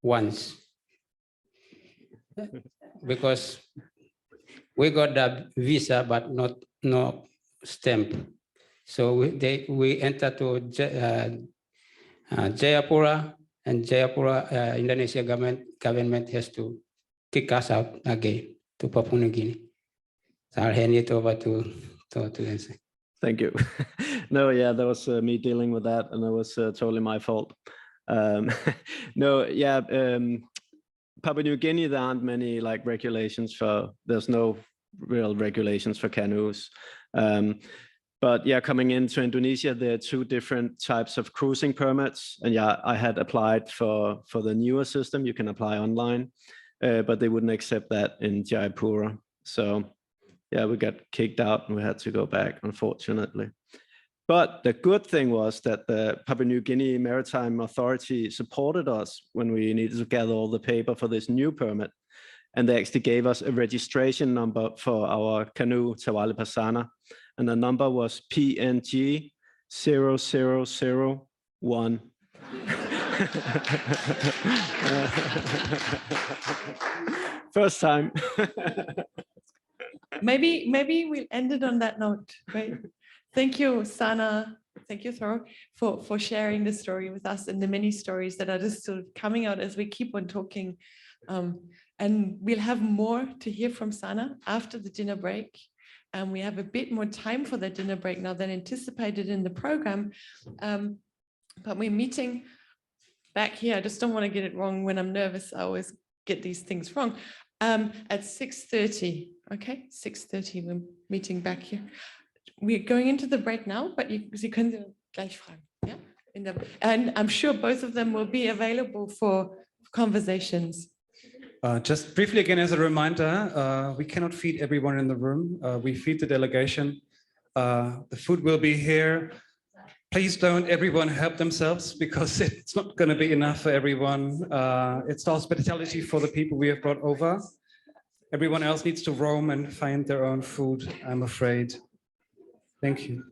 once because we got the visa but no stamp. So we entered to Jayapura, and Jayapura, Indonesia government has to kick us out again to Papua New Guinea. So I'll hand it over to answer. Thank you. No, yeah, that was me dealing with that, and that was totally my fault. No, yeah, Papua New Guinea, there aren't many regulations for, there's no real regulations for canoes. But yeah, coming into Indonesia, there are two different types of cruising permits. And yeah, I had applied for the newer system. You can apply online, but they wouldn't accept that in Jayapura. So yeah, we got kicked out and we had to go back, unfortunately. But the good thing was that the Papua New Guinea Maritime Authority supported us when we needed to gather all the paper for this new permit. And they actually gave us a registration number for our canoe, Tawali Pasana. And the number was PNG 0001. First time. Maybe we'll end it on that note, right? Thank you, Sana. Thank you, Thor, for sharing the story with us and the many stories that are just sort of coming out as we keep on talking. And we'll have more to hear from Sana after the dinner break. And we have a bit more time for that dinner break now than anticipated in the program. But we're meeting back here. I just don't want to get it wrong. When I'm nervous, I always get these things wrong. At 6:30, okay? 6:30, we're meeting back here. We're going into the break now, but Sie können Sie gleich fragen. Yeah? And I'm sure both of them will be available for conversations. Just briefly again, as a reminder, we cannot feed everyone in the room. We feed the delegation. The food will be here. Please don't everyone help themselves, because it's not going to be enough for everyone. It's the hospitality for the people we have brought over. Everyone else needs to roam and find their own food, I'm afraid. Thank you.